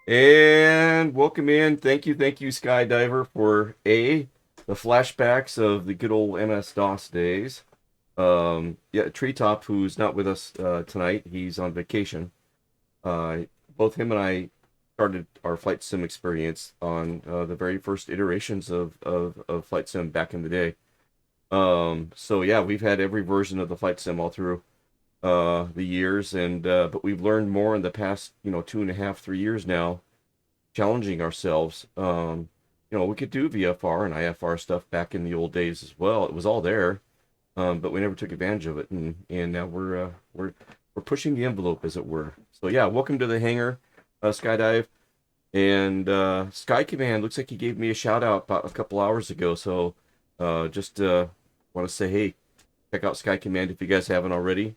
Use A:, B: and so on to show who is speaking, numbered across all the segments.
A: And welcome in. Thank you, Skydiver, for the flashbacks of the good old MS-DOS days. Yeah, Treetop, who's not with us tonight, he's on vacation. Uh, Both him and I started our flight sim experience on the very first iterations of flight sim back in the day. So yeah, we've had every version of the flight sim all through the years, and but we've learned more in the past, 2.5, 3 years now, challenging ourselves. We could do VFR and IFR stuff back in the old days as well. It was all there, but we never took advantage of it, and now we're pushing the envelope, as it were. So yeah, welcome to the hangar, Skydive, and Sky Command. Looks like he gave me a shout out about a couple hours ago. So just want to say, hey, check out Sky Command if you guys haven't already.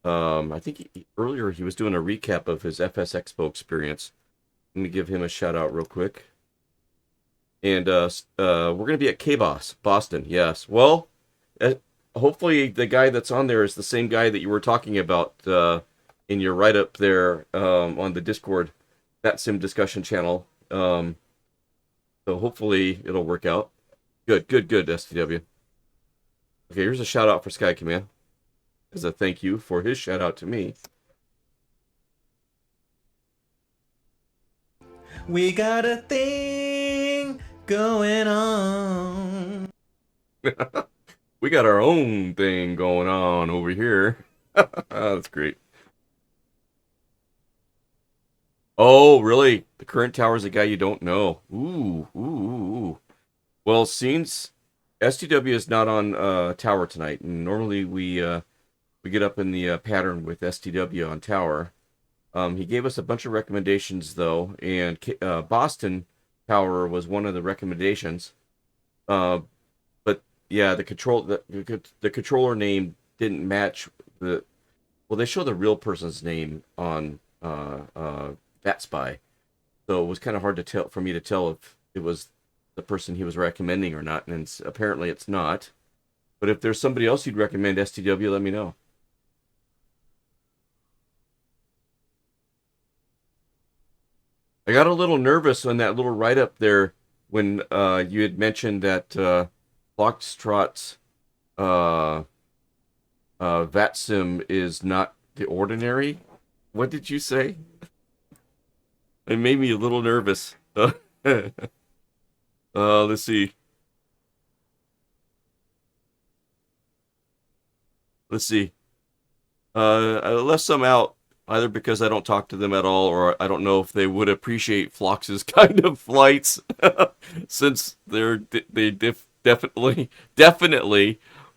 A: I think earlier he was doing a recap of his FS Expo experience. Let me give him a shout out real quick. And we're going to be at KBOS, Boston. Yes. Well, uh, hopefully the guy that's on there is the same guy that you were talking about in your write up there on the Discord VATSIM discussion channel. So hopefully it'll work out. Good, good, good, STW. Okay, here's a shout out for Sky Command as a thank you for his shout out to me.
B: We got a thing going on.
A: We got our own thing going on over here. That's great. Oh, really? The current tower is a guy you don't know. Ooh. Well, since STW is not on tower tonight, and normally we get up in the pattern with STW on tower. He gave us a bunch of recommendations though, and Boston Tower was one of the recommendations. Uh, but yeah, the controller name didn't match the. Well, they show the real person's name on VatSpy, so it was kind of hard to tell for me to tell if it was the person he was recommending or not, and apparently it's not. But if there's somebody else you'd recommend STW, let me know. I got a little nervous on that little write up there when you had mentioned that Foxtrot's uh, VATSIM is not the ordinary. What did you say? It made me a little nervous. Let's see. Let's see. I left some out either because I don't talk to them at all, or I don't know if they would appreciate Flox's kind of flights, since definitely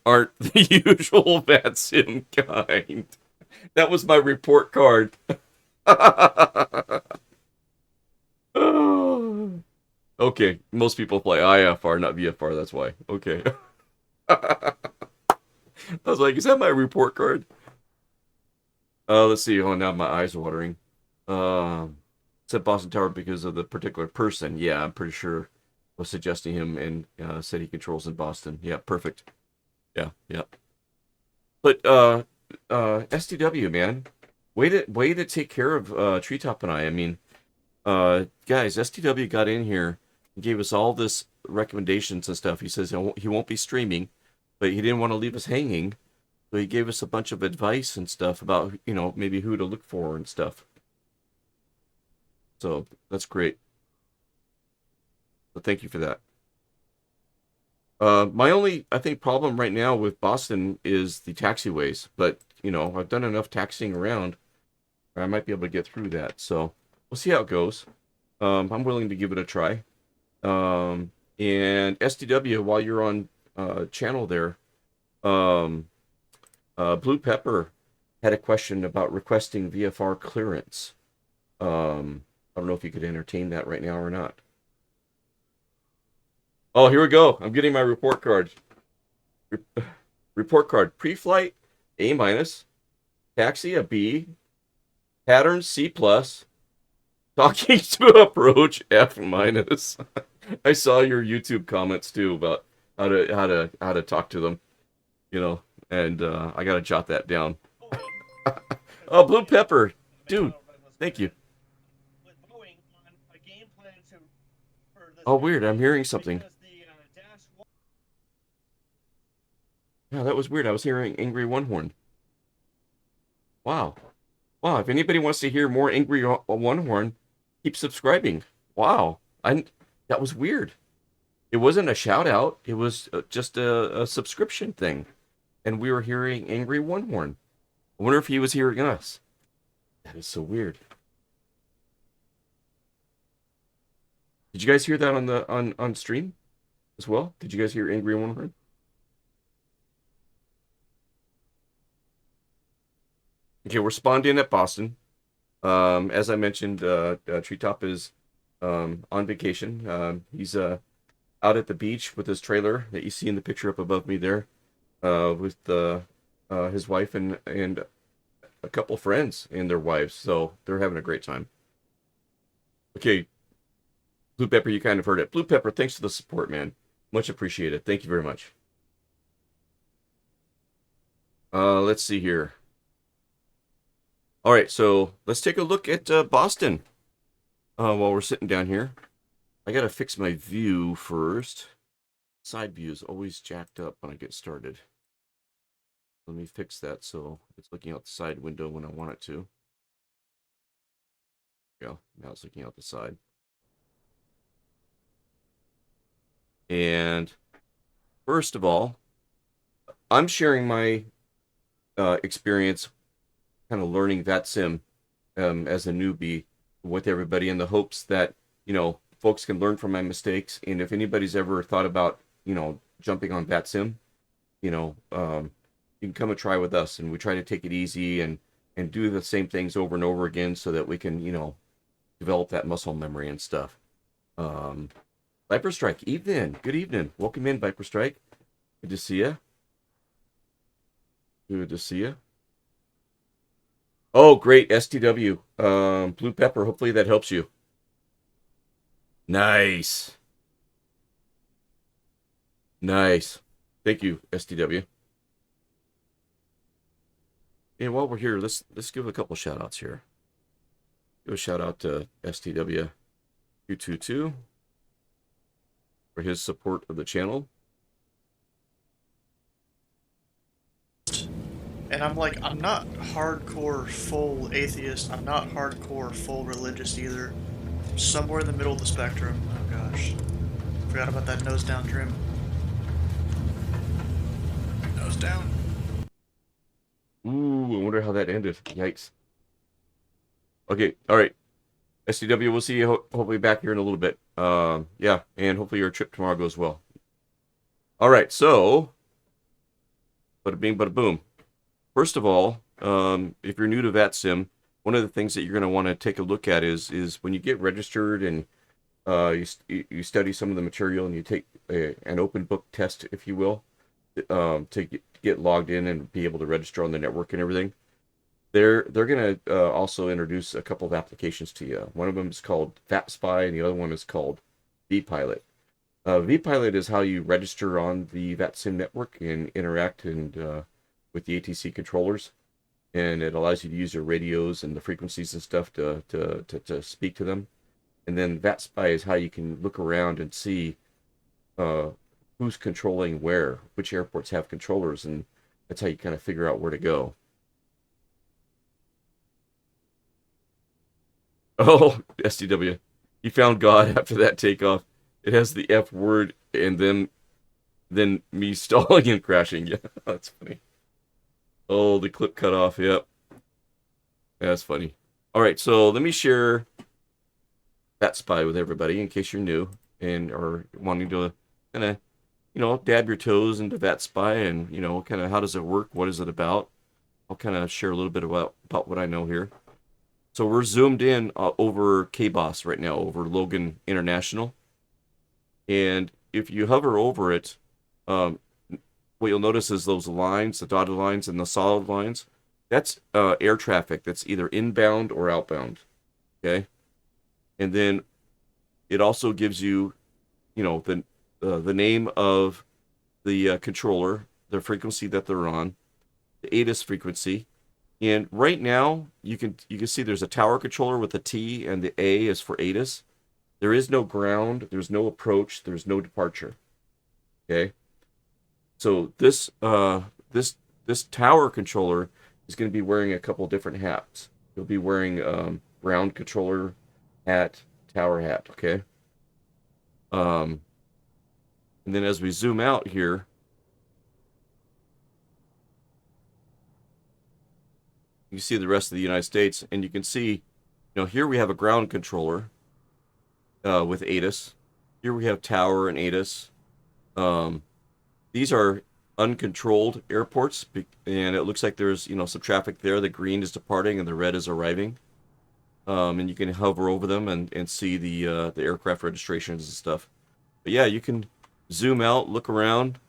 A: aren't the usual VATSIM kind. That was my report card. Okay, most people play IFR, not VFR. That's why. Okay. I was like, is that my report card? Let's see. Oh, now my eyes are watering. Um, Said Boston Tower because of the particular person. Yeah, I'm pretty sure was suggesting him and said he controls in Boston. Yeah, perfect. Yeah, yeah. But STW, man, way to take care of Treetop and I. I mean, guys, STW got in here and gave us all this recommendations and stuff. He says he won't be streaming, but he didn't want to leave us hanging. So he gave us a bunch of advice and stuff about, maybe who to look for and stuff. So that's great. So thank you for that. My only, I think, problem right now with Boston is the taxiways, but I've done enough taxiing around, I might be able to get through that. So we'll see how it goes. I'm willing to give it a try. And STW, while you're on channel there, um, Blue Pepper had a question about requesting VFR clearance. I don't know if you could entertain that right now or not. Oh, here we go. I'm getting my report card. Report card. Pre-flight A minus. Taxi a B. Pattern C plus. Talking to approach F minus. I saw your YouTube comments too about how to talk to them. And I gotta jot that down. Oh, Blue Pepper, dude, thank you. Oh, weird. I'm hearing something. Yeah, that was weird. I was hearing Angry One Horn. Wow. Wow. If anybody wants to hear more Angry One Horn, keep subscribing. Wow. That was weird. It wasn't a shout out. It was just a subscription thing. And we were hearing Angry One Horn. I wonder if he was hearing us. That is so weird. Did you guys hear that on the on stream as well? Did you guys hear Angry One Horn? Okay, we're spawned in at Boston. As I mentioned, Treetop is on vacation. He's out at the beach with his trailer that you see in the picture up above me there, with his wife and a couple friends and their wives. So they're having a great time. Okay, Blue Pepper, you kind of heard it. Blue Pepper, thanks for the support, man. Much appreciated. Thank you very much. Let's see here. All right, so let's take a look at Boston while we're sitting down here. I gotta fix my view first. Side view is always jacked up when I get started. Let me fix that so it's looking out the side window when I want it to. Yeah, now it's looking out the side. And first of all, I'm sharing my experience kind of learning VATSIM as a newbie with everybody in the hopes that, folks can learn from my mistakes. And if anybody's ever thought about, jumping on VATSIM, you can come and try with us. And we try to take it easy and do the same things over and over again so that we can, develop that muscle memory and stuff. Viper Strike, evening. Good evening. Welcome in, Viper Strike. Good to see you. Good to see you. Oh, great, STW. Blue Pepper, hopefully that helps you. Nice. Nice. Thank you, STW. And while we're here, let's give a couple shout outs here. Give a shout out to STW222 for his support of the channel.
C: And I'm not hardcore full atheist. I'm not hardcore full religious either. Somewhere in the middle of the spectrum. Oh gosh. Forgot about that nose down trim. Nose down.
A: Ooh, I wonder how that ended. Yikes. Okay, all right. STW, we'll see you hopefully back here in a little bit. Yeah, and hopefully your trip tomorrow goes well. All right, so bada bing, bada boom. First of all, if you're new to VATSIM, one of the things that you're going to want to take a look at is when you get registered and you study some of the material and you take an open book test, if you will, to get logged in and be able to register on the network and everything. They're going to also introduce a couple of applications to you. One of them is called VATSPY and the other one is called vPilot. vPilot is how you register on the VATSIM network and interact with the ATC controllers, and it allows you to use your radios and the frequencies and stuff to speak to them. And then VATSPY is how you can look around and see who's controlling where, which airports have controllers, and that's how you kind of figure out where to go. Oh, STW, you found God after that takeoff. It has the F word and then me stalling and crashing. Yeah, that's funny. Oh, the clip cut off. Yep. Yeah, that's funny. All right, so let me share VATSPY with everybody in case you're new and are wanting to kind of, dab your toes into VATSPY and, kind of how does it work? What is it about? I'll kind of share a little bit about what I know here. So we're zoomed in over KBOS right now, over Logan International. And if you hover over it, what you'll notice is those lines, the dotted lines and the solid lines, that's air traffic that's either inbound or outbound, okay? And then it also gives you, the name of the controller, the frequency that they're on, the ATIS frequency. And right now, you can see there's a tower controller with a T and the A is for ATIS. There is no ground, there's no approach, there's no departure. Okay? So this tower controller is going to be wearing a couple different hats. He'll be wearing ground controller hat, tower hat, okay? And then as we zoom out here, you see the rest of the United States, and you can see, here we have a ground controller with ATIS. Here we have tower and ATIS. These are uncontrolled airports, and it looks like there's some traffic there. The green is departing and the red is arriving. And you can hover over them and see the aircraft registrations and stuff. But yeah, you can zoom out, look around,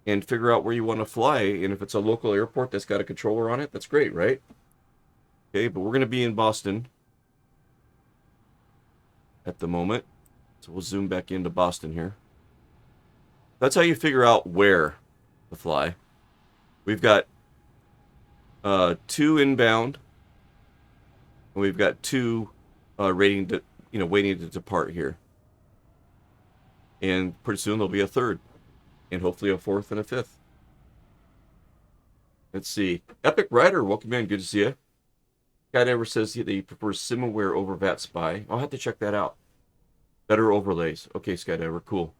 A: and figure out where you want to fly. And if it's a local airport that's got a controller on it, that's great, right? Okay, but we're going to be in Boston at the moment. So we'll zoom back into Boston here. That's how you figure out where to fly. We've got 2 inbound, and we've got 2 waiting to depart here. And pretty soon there'll be a 3rd, and hopefully a 4th and a 5th. Let's see. Epic Rider, welcome in. Good to see you. Guy never says that he prefers SimAware over VATSPy. I'll have to check that out. Better overlays. Okay, Skydiver, cool.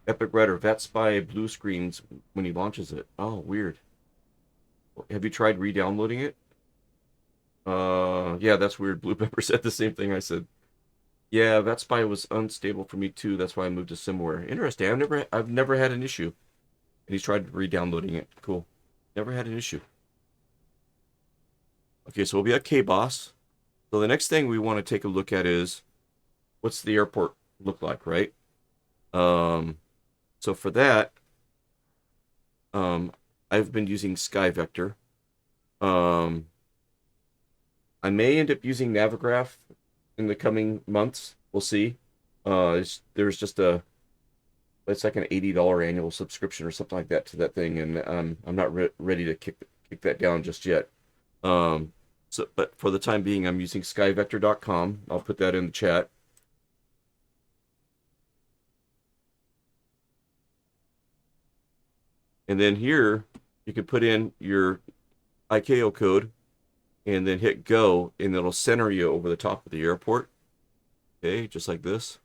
A: Epic Rider, VATSPy blue screens when he launches it. Oh, weird. Have you tried re-downloading it? Yeah, that's weird. Blue Pepper said the same thing I said. Yeah, VATSPy was unstable for me too. That's why I moved to SimAware. Interesting. I've never had an issue. And he's tried re-downloading it. Cool. Never had an issue. Okay, so we'll be at KBOS. So the next thing we want to take a look at is what's the airport look like, right? So for that, I've been using SkyVector. I may end up using Navigraph in the coming months. We'll see. There's just it's like an $80 annual subscription or something like that to that thing, and I'm not ready to kick that down just yet. But for the time being, I'm using skyvector.com. I'll put that in the chat. And then here, you can put in your ICAO code and then hit go, and it'll center you over the top of the airport. Okay, just like this.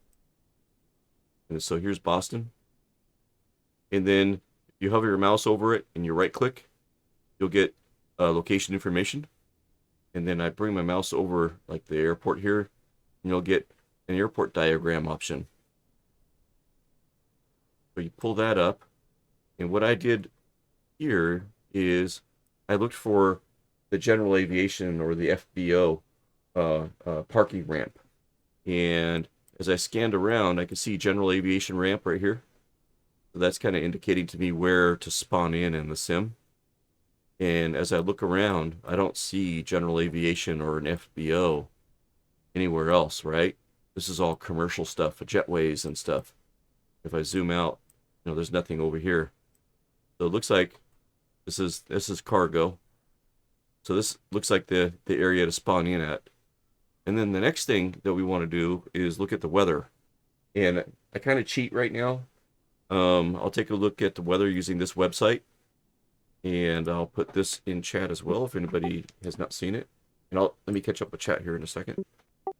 A: And so here's Boston. And then if you hover your mouse over it and you right click, you'll get location information. And then I bring my mouse over like the airport here, and you'll get an airport diagram option. So you pull that up, and what I did here is I looked for the general aviation or the FBO parking ramp. And as I scanned around, I could see general aviation ramp right here. So that's kind of indicating to me where to spawn in the sim. And as I look around, I don't see general aviation or an FBO anywhere else, right? This is all commercial stuff, jetways and stuff. If I zoom out, there's nothing over here. So it looks like this is cargo. So this looks like the area to spawn in at. And then the next thing that we want to do is look at the weather. And I kind of cheat right now. I'll take a look at the weather using this website. And I'll put this in chat as well if anybody has not seen it. And let me catch up with chat here in a second. There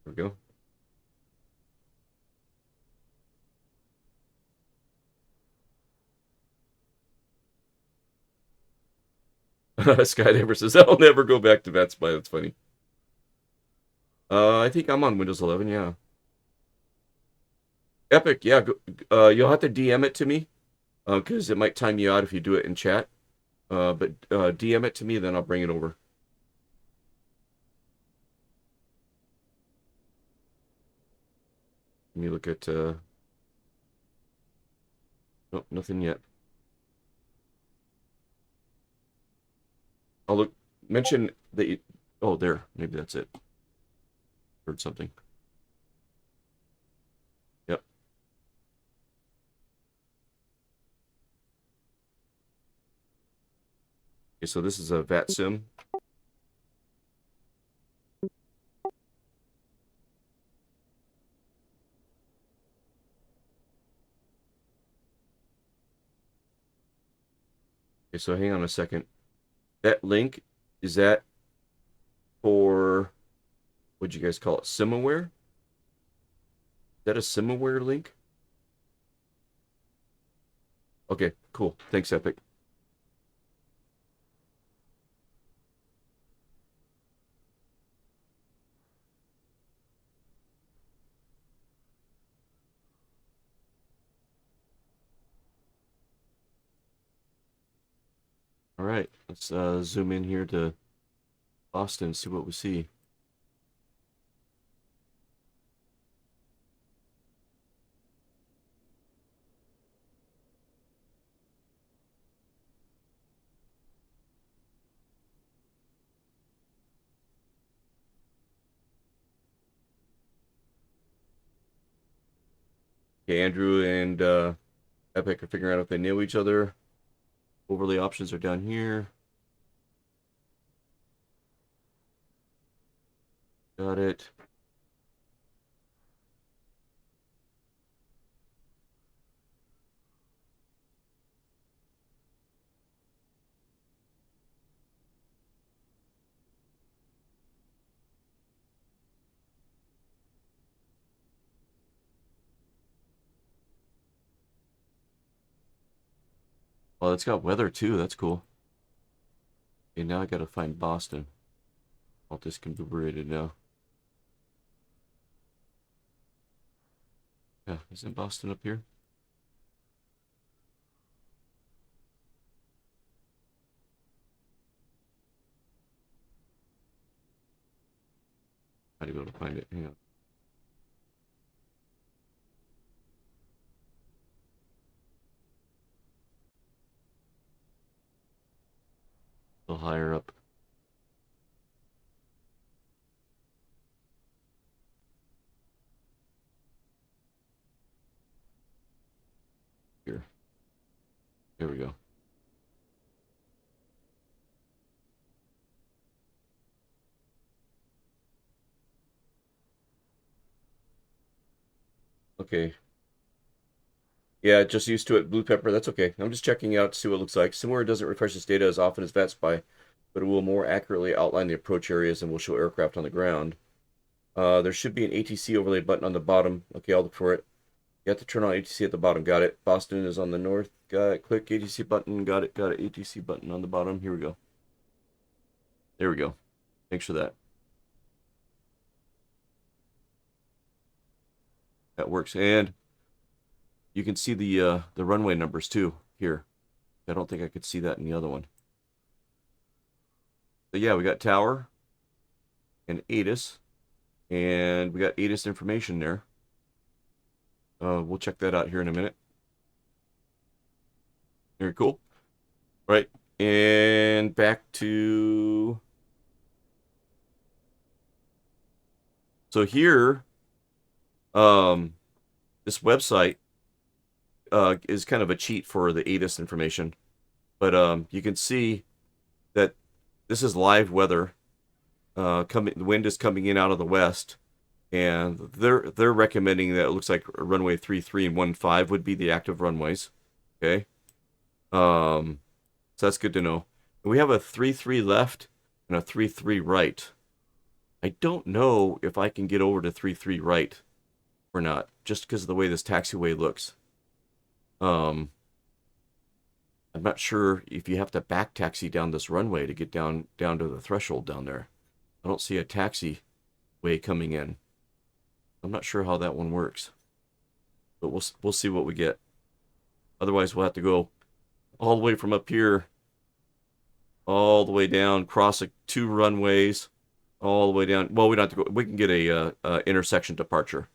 A: we go. Skydiver says, I'll never go back to VATSPy. That's funny. I think I'm on Windows 11, yeah. Epic, yeah. You'll have to DM it to me, because it might time you out if you do it in chat. But DM it to me, then I'll bring it over. Let me look at... Nope, nothing yet. I'll mention that oh, there. Maybe that's it. Heard something. Yep. Okay, so this is a VATSIM. Okay, so hang on a second. That link, is that for, what'd you guys call it? Simaware? Is that a Simaware link? Okay, cool. Thanks, Epic. All right, let's zoom in here to Boston, see what we see. Okay, Andrew and Epic are figuring out if they know each other. Overlay options are down here. Got it. Well, it's got weather too. That's cool. Okay, now I gotta find Boston. All disconfigurated now. Yeah, isn't Boston up here? How do you be able to find it? Hang on. A little higher up. Here. There we go. Okay. Yeah, just used to it. Blue pepper, that's okay. I'm just checking out to see what it looks like. Similar doesn't refresh its data as often as VATSPy, but it will more accurately outline the approach areas and will show aircraft on the ground. There should be an ATC overlay button on the bottom. Okay, I'll look for it. You have to turn on ATC at the bottom. Got it. Boston is on the north. Got it. Click ATC button. Got it. Got it. ATC button on the bottom. Here we go. There we go. Thanks for that. That works. And you can see the runway numbers too here. I don't think I could see that in the other one. But yeah, we got tower and ATIS, and we got ATIS information there. We'll check that out here in a minute. Very cool. All right, and back to, so here, this website is kind of a cheat for the ATIS information, but you can see that this is live weather. The wind is coming in out of the west, and they're recommending that it looks like runway 33 and 15 would be the active runways. Okay, so that's good to know. We have a 33 left and a 33 right. I don't know if I can get over to 33 right or not, just because of the way this taxiway looks. I'm not sure if you have to back taxi down this runway to get down to the threshold down there. I don't see a taxi way coming in. I'm not sure how that one works, but we'll see what we get. Otherwise, we'll have to go all the way from up here, all the way down, cross 2 runways, all the way down. Well, we don't have to go. We can get a intersection departure.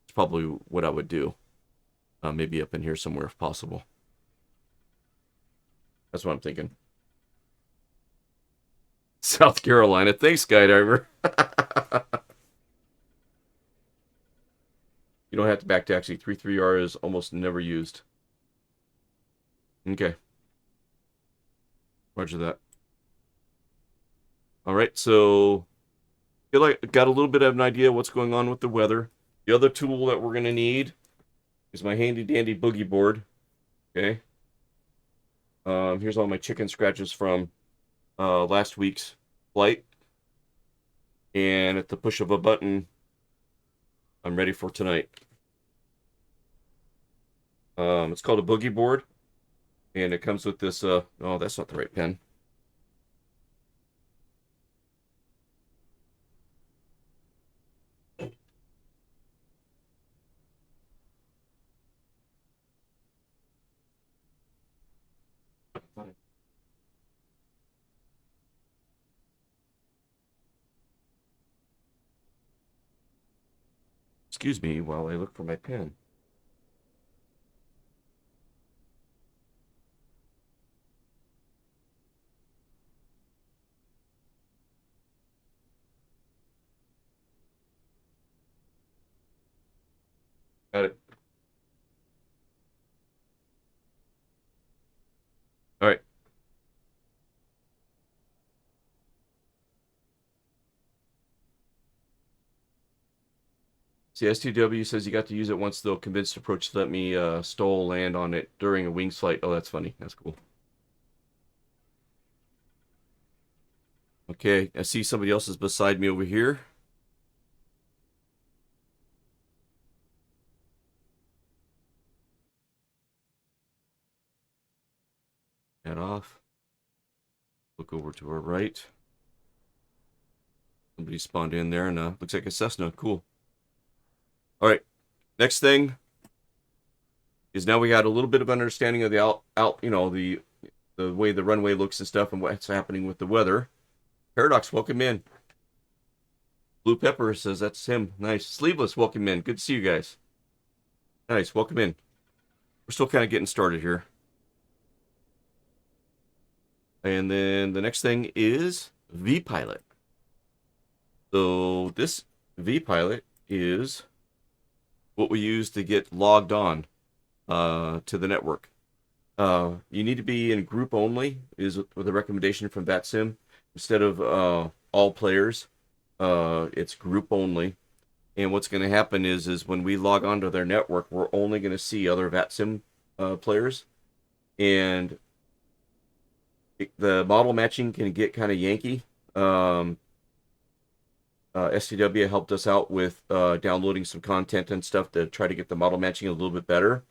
A: It's probably what I would do. Maybe up in here somewhere if possible. That's what I'm thinking. South Carolina. Thanks, Skydiver. You don't have to back taxi. 33R is almost never used. Okay. Roger that. All right, so feel like got a little bit of an idea what's going on with the weather. The other tool that we're going to need is my handy dandy boogie board. Okay. Here's all my chicken scratches from last week's flight. And at the push of a button, I'm ready for tonight. It's called a boogie board. And it comes with this, oh, that's not the right pen. Excuse me while I look for my pen. Got it. All right. See, STW says you got to use it once, though. Convinced approach to let me stole land on it during a wings flight. Oh, that's funny. That's cool. Okay, I see somebody else is beside me over here. Head off. Look over to our right. Somebody spawned in there, and looks like a Cessna. Cool. All right. Next thing is now we got a little bit of understanding of the the way the runway looks and stuff, and what's happening with the weather. Paradox, welcome in. Blue Pepper says that's him. Nice. Sleeveless, welcome in. Good to see you guys. Nice, welcome in. We're still kind of getting started here. And then the next thing is vPilot. So this vPilot is what we use to get logged on to the network. You need to be in group only, is with a recommendation from VATSIM. Instead of all players, it's group only. And what's going to happen is when we log onto their network, we're only going to see other VATSIM players. And the model matching can get kind of yanky. STW helped us out with downloading some content and stuff to try to get the model matching a little bit better.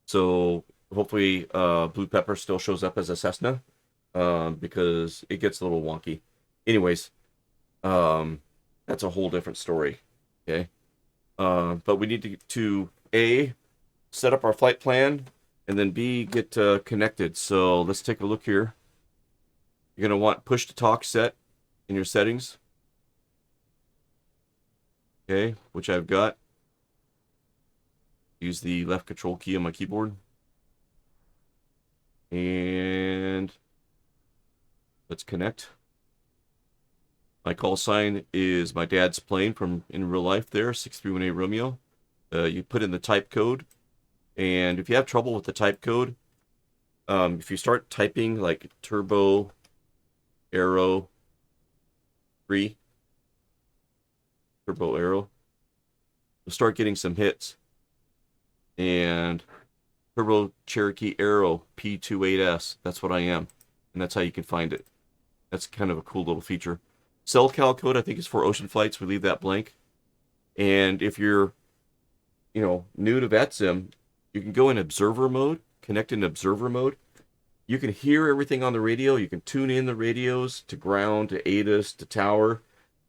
A: So hopefully Blue Pepper still shows up as a Cessna because it gets a little wonky. Anyways, that's a whole different story. Okay. But we need to A, set up our flight plan, and then B, get connected. So let's take a look here. You're going to want push to talk set in your settings. Okay, which I've got. Use the left control key on my keyboard. And let's connect. My call sign is my dad's plane from in real life there, 6318 Romeo. You put in the type code. And if you have trouble with the type code, if you start typing like turbo arrow 3, turbo arrow, you'll start getting some hits. And turbo Cherokee arrow P28S, that's what I am. And that's how you can find it. That's kind of a cool little feature. CellCal code, I think, is for ocean flights. We leave that blank. And if you're, new to VATSIM, you can go in observer mode, connect in observer mode. You can hear everything on the radio. You can tune in the radios to ground, to ATIS, to tower,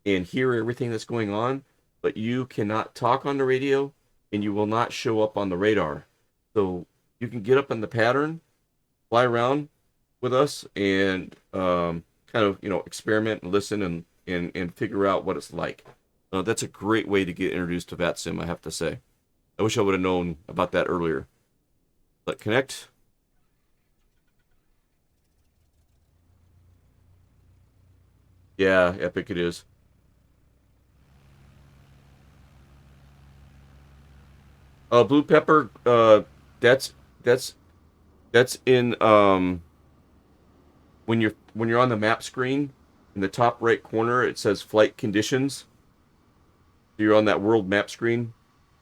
A: and hear everything that's going on. But you cannot talk on the radio, and you will not show up on the radar. So you can get up in the pattern, fly around with us, and kind of, experiment and listen and figure out what it's like. That's a great way to get introduced to VATSIM, I have to say. I wish I would have known about that earlier. But connect. Yeah, epic it is. Blue Pepper, that's in when you're on the map screen, in the top right corner it says flight conditions. You're on that world map screen,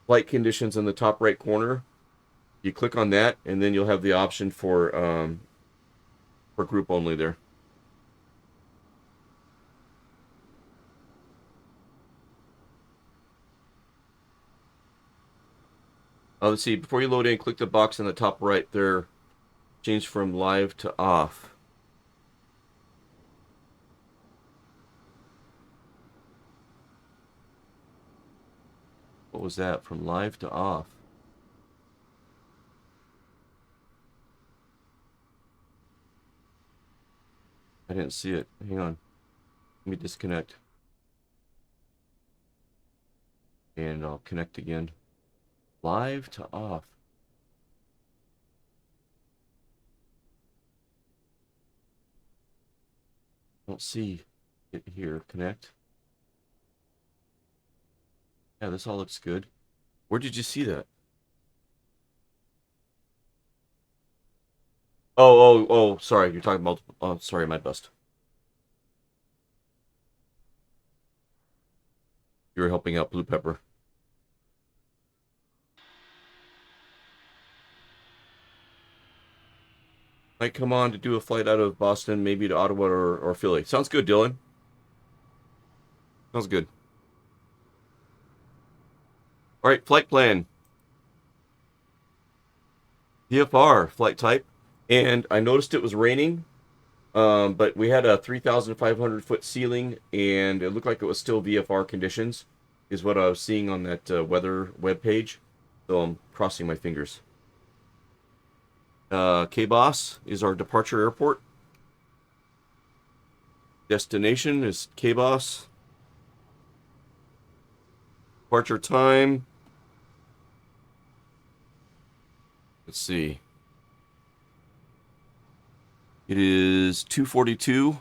A: flight conditions in the top right corner. You click on that, and then you'll have the option for for group only there. Let's see. Before you load in, click the box in the top right there. Change from live to off. What was that? From live to off. I didn't see it. Hang on. Let me disconnect. And I'll connect again. Live to off. Don't see it here. Connect. Yeah, this all looks good. Where did you see that? Oh, sorry. You're talking multiple. Oh, sorry, my bust. You were helping out Blue Pepper. Might come on to do a flight out of Boston, maybe to Ottawa or Philly. Sounds good, Dylan. Sounds good. All right, flight plan. VFR, flight type. And I noticed it was raining, but we had a 3,500 foot ceiling, and it looked like it was still VFR conditions, is what I was seeing on that weather webpage. So I'm crossing my fingers. KBOS is our departure airport. Destination is KBOS. Departure time. Let's see. It is 2:42,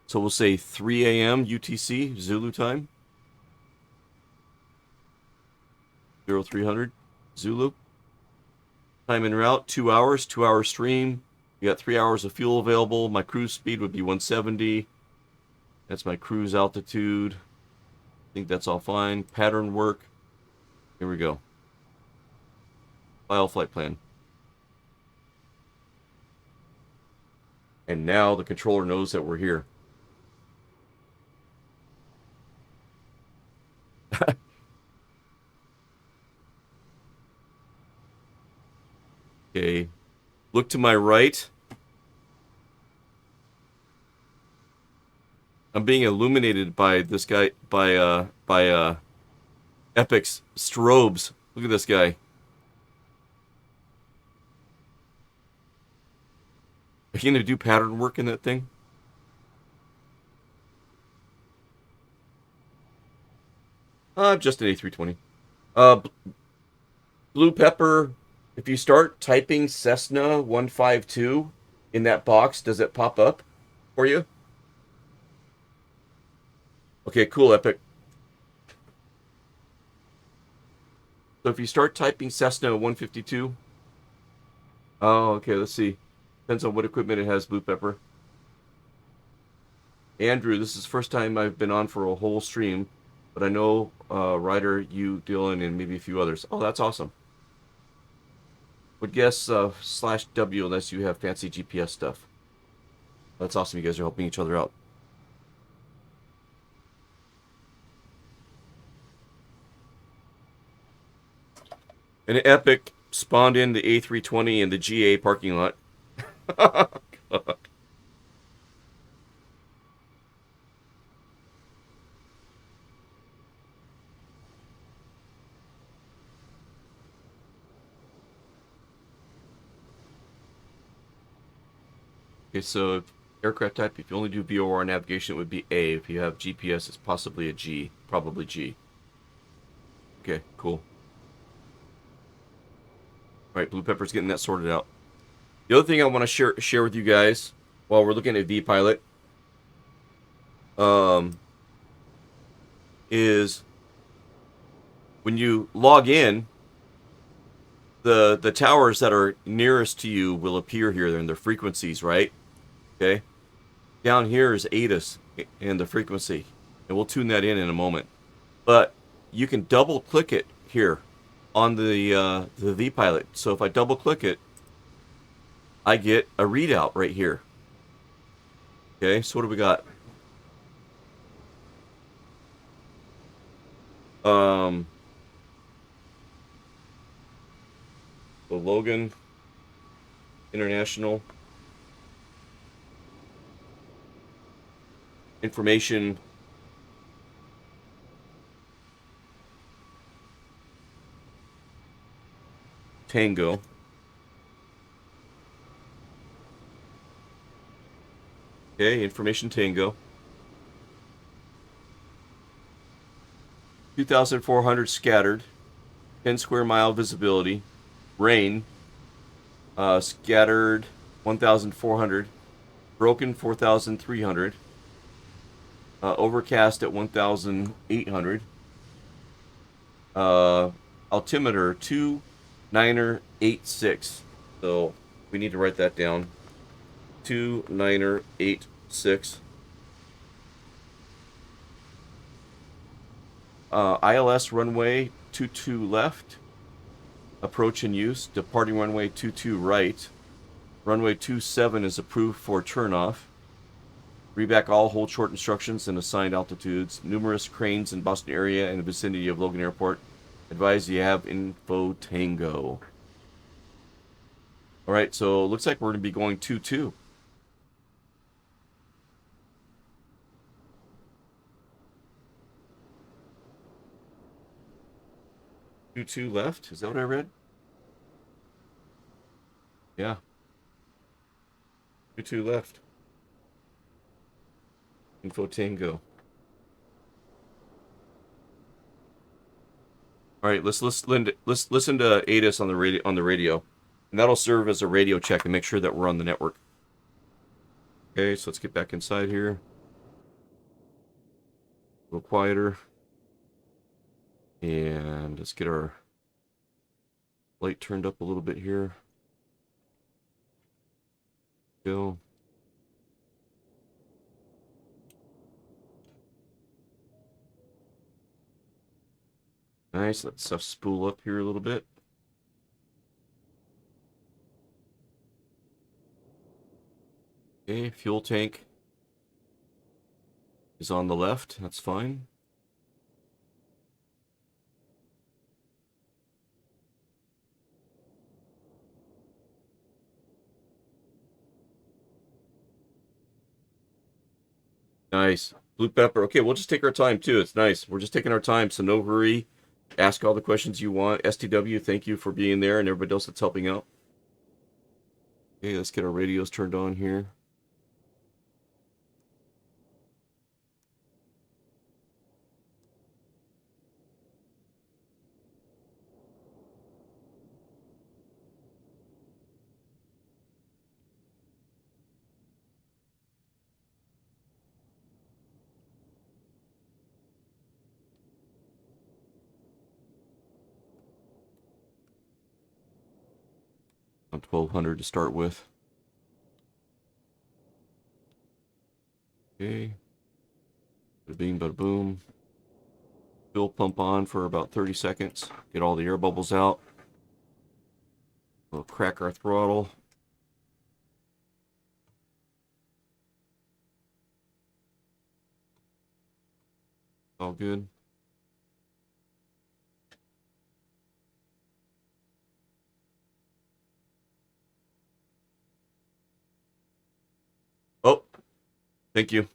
A: so we'll say 3 a.m. UTC, Zulu time. 0300 Zulu. Time en route, 2 hours, 2-hour stream. We got 3 hours of fuel available. My cruise speed would be 170. That's my cruise altitude. I think that's all fine. Pattern work. Here we go. File flight plan. And now the controller knows that we're here. Okay. Look to my right. I'm being illuminated by this guy, by Epic's strobes. Look at this guy. Are you going to do pattern work in that thing? Just an A320. Blue Pepper, if you start typing Cessna 152 in that box, does it pop up for you? Okay, cool, Epic. So if you start typing Cessna 152... Oh, okay, let's see. Depends on what equipment it has, Blue Pepper. Andrew, this is the first time I've been on for a whole stream, but I know Ryder, you, Dylan, and maybe a few others. Oh, that's awesome. Would guess /W unless you have fancy GPS stuff. That's awesome. You guys are helping each other out. An Epic spawned in the A320 in the GA parking lot. God. Okay, so aircraft type, if you only do VOR navigation, it would be A. If you have GPS, it's possibly a G. Probably G. Okay, cool. Alright, Blue Pepper's getting that sorted out. The other thing I want to share with you guys while we're looking at vPilot is when you log in, the towers that are nearest to you will appear here. They're in their frequencies, right? Okay. Down here is ATIS and the frequency, and we'll tune that in a moment. But you can double click it here on the vPilot. So if I double click it, I get a readout right here. Okay, so what do we got? The Logan International Information Tango. Okay, Information Tango. 2,400 scattered. 10 square mile visibility. Rain. Scattered 1,400. Broken 4,300. Overcast at 1,800. Altimeter 2986. So we need to write that down. 2986. ILS runway 22 left. Approach in use. Departing runway 22 right. Runway 27 is approved for turnoff. Read back all hold short instructions and assigned altitudes. Numerous cranes in Boston area and the vicinity of Logan Airport. Advise you have info tango. Alright, so it looks like we're going to be going 2-2. Two left? Is that what I read? Yeah. 2 left. Info tango. All right, let's listen to ATIS on the radio, and that'll serve as a radio check and make sure that we're on the network. Okay, so let's get back inside here. A little quieter, and let's get our light turned up a little bit here. Go. Nice. Let stuff spool up here a little bit. Okay, fuel tank is on the left. That's fine. Nice. Blue pepper. Okay, we'll just take our time too. It's nice. We're just taking our time, so no hurry. Ask all the questions you want. STW, thank you for being there and everybody else that's helping out. Okay, let's get our radios turned on here. On 1200 to start with. Okay. Bada bing, bada boom. Fuel pump on for about 30 seconds. Get all the air bubbles out. We'll crack our throttle. All good. Oh, thank you.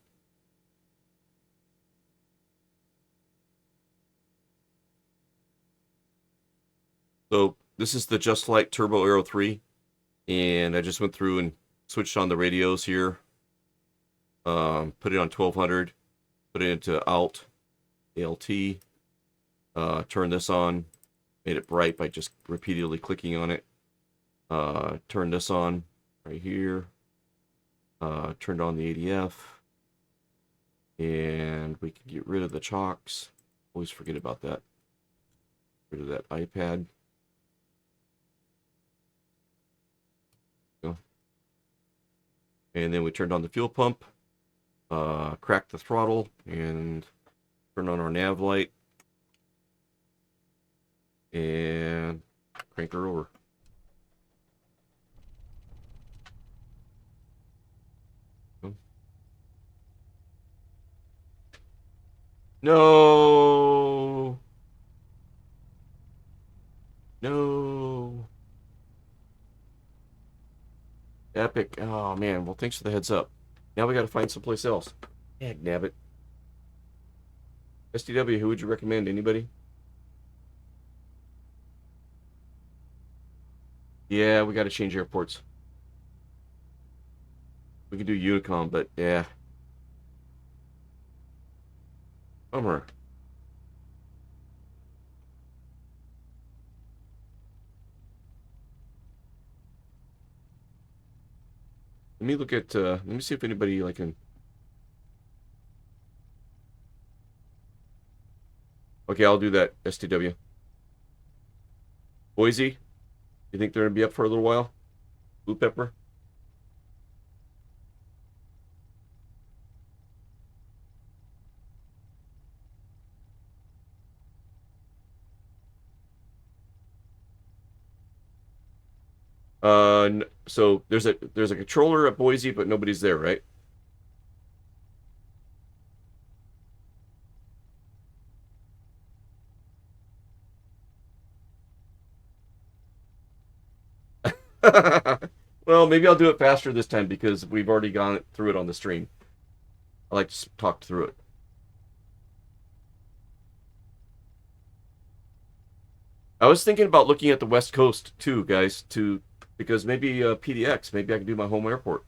A: So this is the Just Flight Turbo Aero 3, and I just went through and switched on the radios here. Put it on 1200, put it into ALT, turn this on, made it bright by just repeatedly clicking on it. Turn this on right here. Turned on the ADF, and we can get rid of the chocks. Always forget about that. Rid of that iPad. Go. And then we turned on the fuel pump, cracked the throttle, and turned on our nav light, and crank her over. No. No. Epic. Oh, man. Well, thanks for the heads up. Now we got to find someplace else. Heck, nabbit. SDW, who would you recommend? Anybody? Yeah, we got to change airports. We can do Unicom, but yeah. Bummer. Let me look at, let me see if anybody, like, can... Okay, I'll do that, STW. Boise? You think they're going to be up for a little while? Blue Pepper? So there's a controller at Boise, but nobody's there, right? Well, maybe I'll do it faster this time because we've already gone through it on the stream. I like to talk through it. I was thinking about looking at the West Coast too, guys, because maybe PDX, maybe I can do my home airport.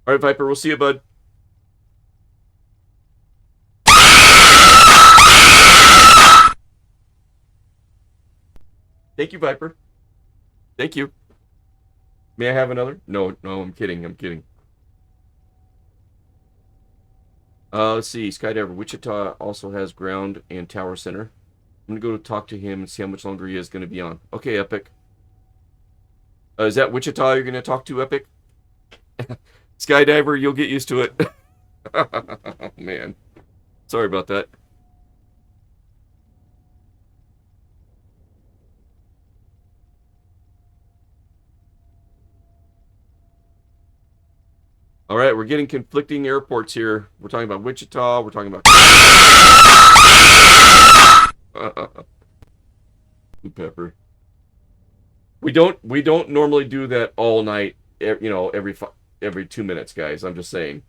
A: All right, Viper, we'll see you, bud. Thank you, Viper. Thank you. May I have another? No, no, I'm kidding. I'm kidding. Let's see. Skydiver Wichita also has ground and tower center. I'm gonna go talk to him and see how much longer he is gonna be on. Okay, Epic. Is that Wichita you're gonna talk to, Epic? Skydiver, you'll get used to it. Oh, man. Sorry about that. All right, we're getting conflicting airports here. We're talking about Wichita. We're talking about Blue Pepper. We don't normally do that all night. You know, every 2 minutes, guys. I'm just saying.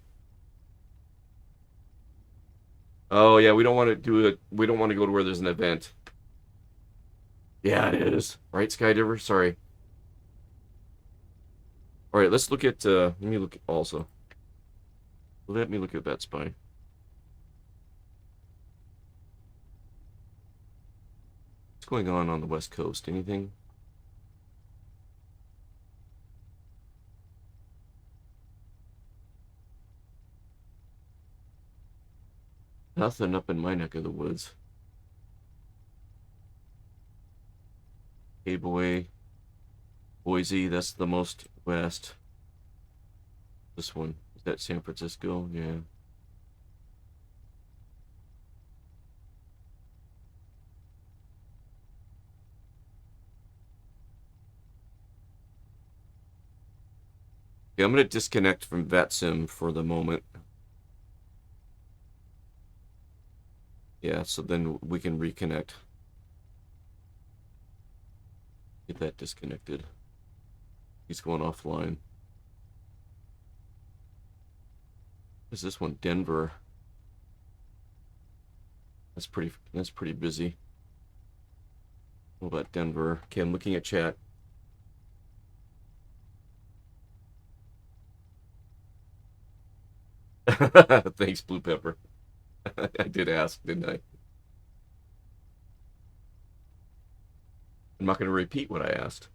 A: Oh yeah, we don't want to do it. We don't want to go to where there's an event. Yeah, it is. Right, Skydiver? Sorry. All right, let's look at. Let me look also. Let me look at that spy. What's going on the West Coast? Anything? Nothing up in my neck of the woods. Hey boy, Boise. That's the most west. This one is that San Francisco? Yeah. Yeah, I'm gonna disconnect from VATSIM for the moment. Yeah, so then we can reconnect. Get that disconnected. He's going offline. What's this one? Denver. That's pretty busy. What about Denver? Okay, I'm looking at chat. Thanks, Blue Pepper. I did ask, didn't I? I'm not going to repeat what I asked.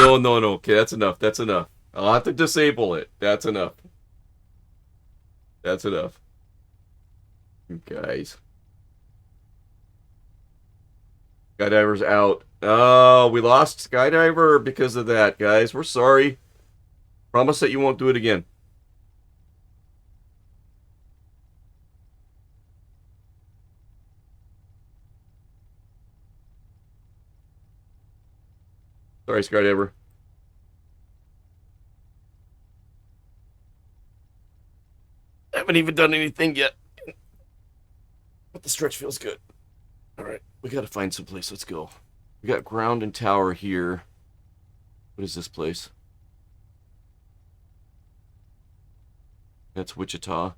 A: No, no, no, no. Okay, that's enough. That's enough. I'll have to disable it. That's enough. That's enough. You guys. Skydiver's out. Oh, we lost Skydiver because of that, guys. We're sorry. Promise that you won't do it again. Sorry, Skydiver. I haven't even done anything yet. But the stretch feels good. Alright, we gotta find some place. Let's go. We got ground and tower here. What is this place? That's Wichita.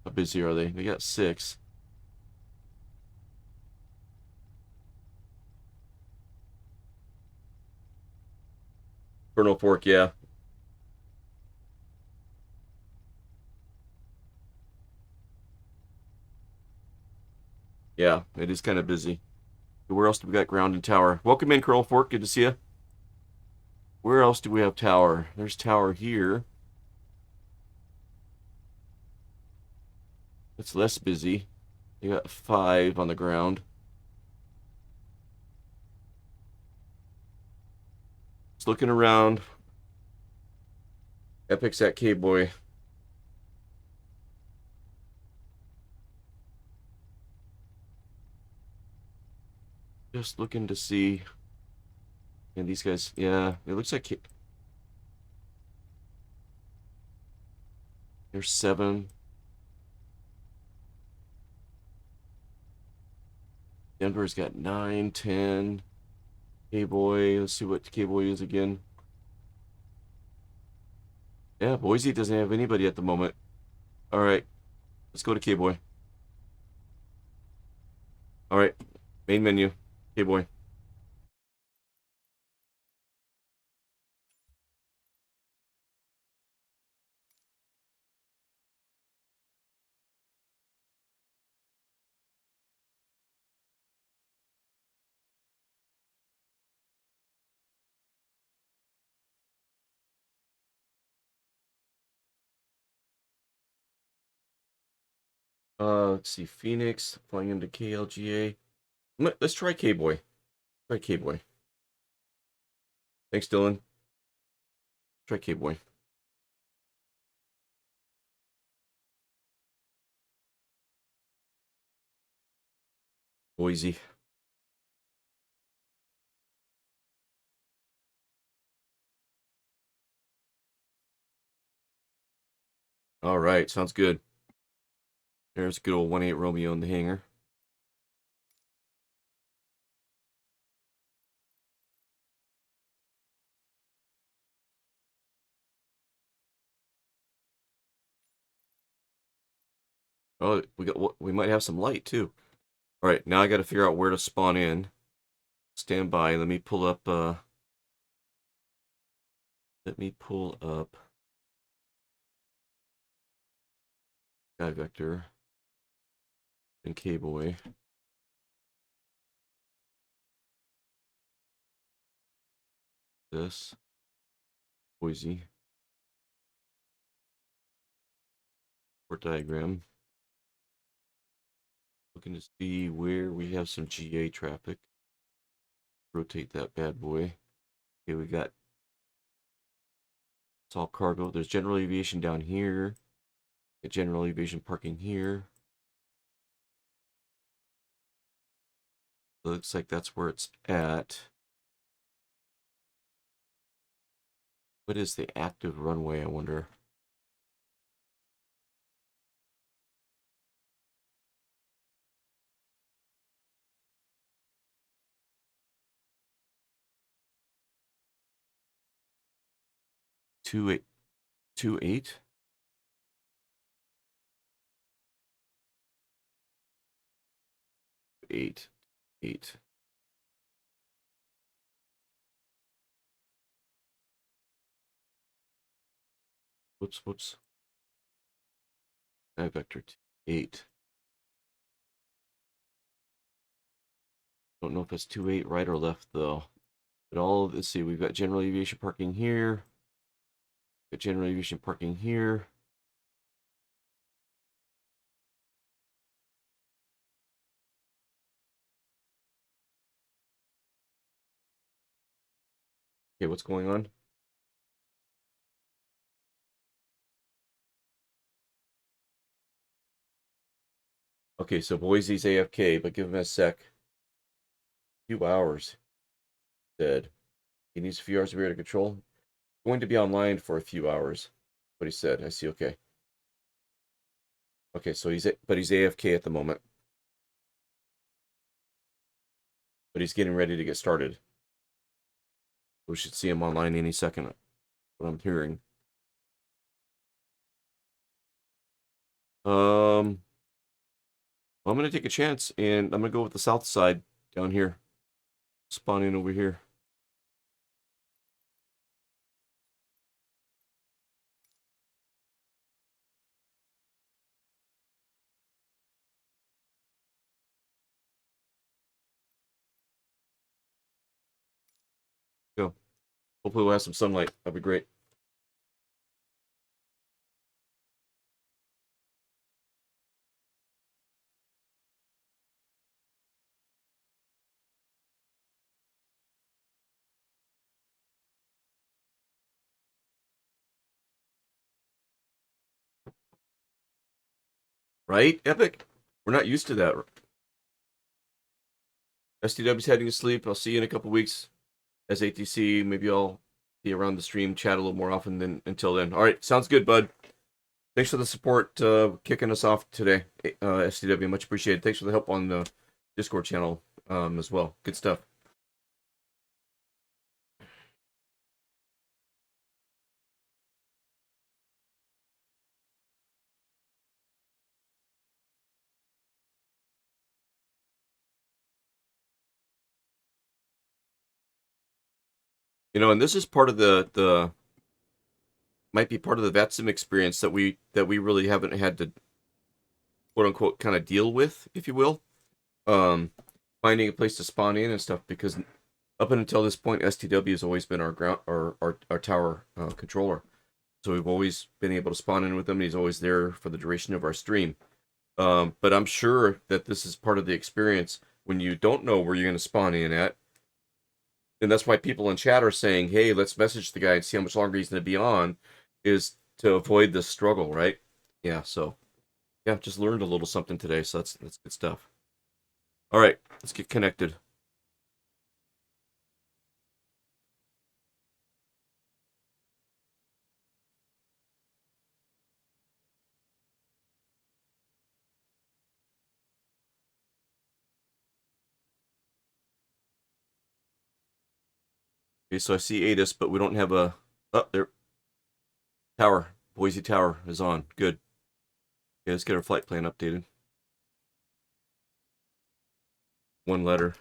A: How busy are they? They got 6. Colonel Fork, yeah. Yeah, it is kind of busy. Where else do we got ground and tower? Welcome in, Colonel Fork. Good to see you. Where else do we have tower? There's tower here. It's less busy. They got 5 on the ground. Just looking around. Epic's at K-Boy. Just looking to see. And these guys, yeah, it looks like there's 7. Denver's got 9, 10. K-Boy, let's see what K-Boy is again. Yeah, Boise doesn't have anybody at the moment. All right, let's go to K-Boy. All right, main menu, K-Boy. Let's see, Phoenix flying into KLGA. Let's try K-Boy. Try K-Boy. Thanks, Dylan. Try K-Boy. Boise. All right, sounds good. There's good old 1-8 Romeo in the hangar. Oh, we might have some light too. All right, now I got to figure out where to spawn in. Stand by. Let me pull up. Sky Vector and K-Boy. This Boise port diagram. Looking to see where we have some GA traffic. Rotate that bad boy. Okay, we got it's all cargo. There's general aviation down here. Got general aviation parking here. Looks like that's where it's at. What is the active runway, I wonder? Two eight. 8, 8. Whoops. Vector 8. Don't know if it's 28 right or left though. But let's see, we've got general aviation parking here. Got general aviation parking here. Okay, what's going on? Okay, so Boise's AFK, but give him a sec. Few hours. Said he needs a few hours of area control. Going to be online for a few hours. What he said. I see. Okay. Okay, so he's AFK at the moment. But he's getting ready to get started. We should see him online any second. What I'm hearing. I'm gonna take a chance and I'm gonna go with the south side down here. Spawning over here. Go. Hopefully we'll have some sunlight. That'd be great. Right? Epic. We're not used to that. STW's heading to sleep. I'll see you in a couple weeks as ATC. Maybe I'll be around the stream, chat a little more often than until then. All right, sounds good, bud. Thanks for the support, kicking us off today, STW. Much appreciated. Thanks for the help on the Discord channel as well. Good stuff. You know, and this is part of the might be part of the VATSIM experience that we really haven't had to quote unquote kind of deal with, if you will. Finding a place to spawn in and stuff, because up until this point, STW has always been our ground our tower controller. So we've always been able to spawn in with him, and he's always there for the duration of our stream. But I'm sure that this is part of the experience when you don't know where you're going to spawn in at. And that's why people in chat are saying, hey, let's message the guy and see how much longer he's going to be on, is to avoid this struggle, right? Yeah, so, yeah, just learned a little something today, so that's good stuff. All right, let's get connected. Okay, so I see ATIS, but we don't have a... Oh, there. Tower. Boise Tower is on. Good. Okay, let's get our flight plan updated. One letter.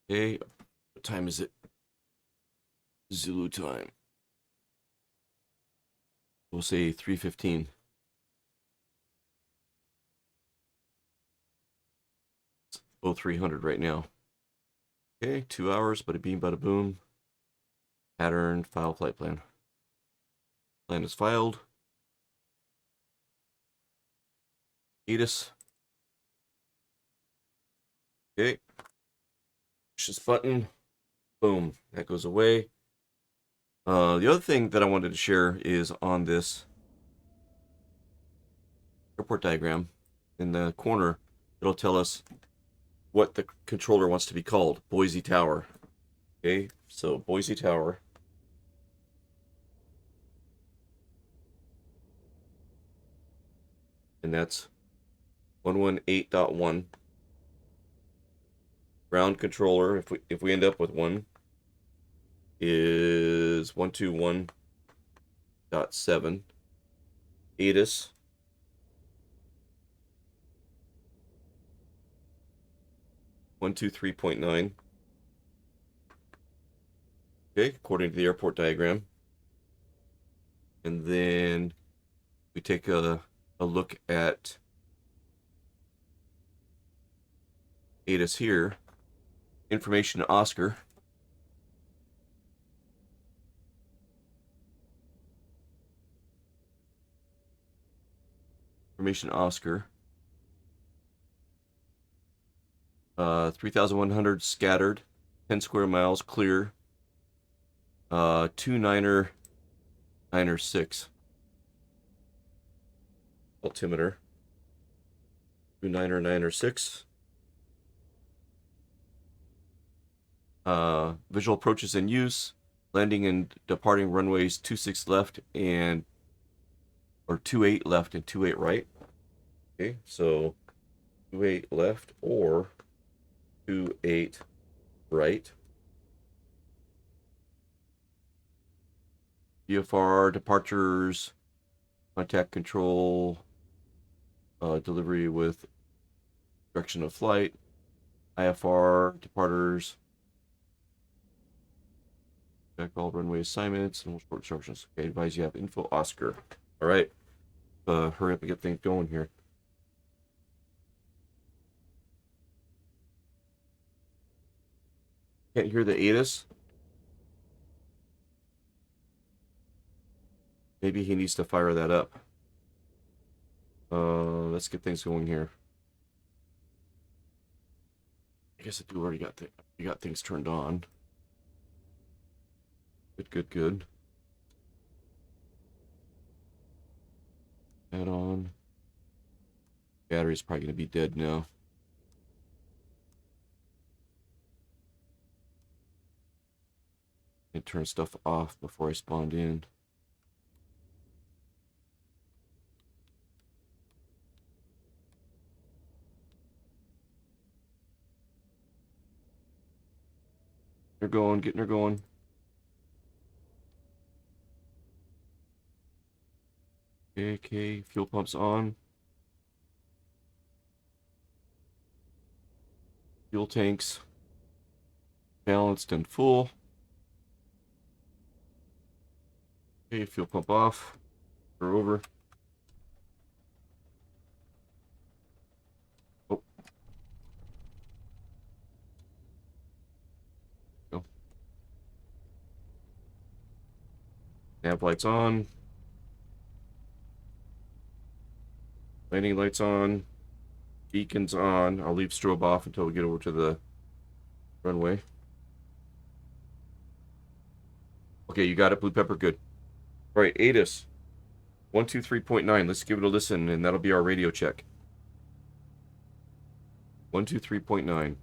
A: Okay, what time is it? Zulu time. We'll say 3:15. It's 0300 right now. Okay, 2 hours, bada beam, bada boom. Pattern, file flight plan. Plan is filed. ATIS. Okay. Push this button. Boom. That goes away. The other thing that I wanted to share is on this airport diagram. In the corner, it'll tell us what the controller wants to be called. Boise Tower. Okay, so Boise Tower. And that's 118.1. Ground controller, if we end up with one, is 121.7. ATIS. One, 3.9. Okay, according to the airport diagram. And then we take a look at ATIS here. Information Oscar. Information Oscar. 3,100 scattered, 10 square miles clear. 2-9er 2996. Altimeter. 2996. Visual approaches in use. Landing and departing runways 26 left and 28 left and 28 right. Okay, so 28 left or 28 right. VFR departures, contact control, delivery with direction of flight, IFR departures, check all runway assignments and short instructions. Okay, advise you have info Oscar. All right, hurry up and get things going here. Can't hear the ATIS. Maybe he needs to fire that up. Let's get things going here. I guess I do already got things turned on. Good. Add on. Battery's probably gonna be dead now. And turn stuff off before I spawned in. They're going, getting her going. Okay, fuel pumps on. Fuel tanks balanced and full. Okay, fuel pump off. We're over. Oh. Go. Nav lights on. Landing lights on. Beacons on. I'll leave strobe off until we get over to the runway. Okay, you got it, Blue Pepper. Good. All right, ATIS 123.9. Let's give it a listen, and that'll be our radio check. 123.9.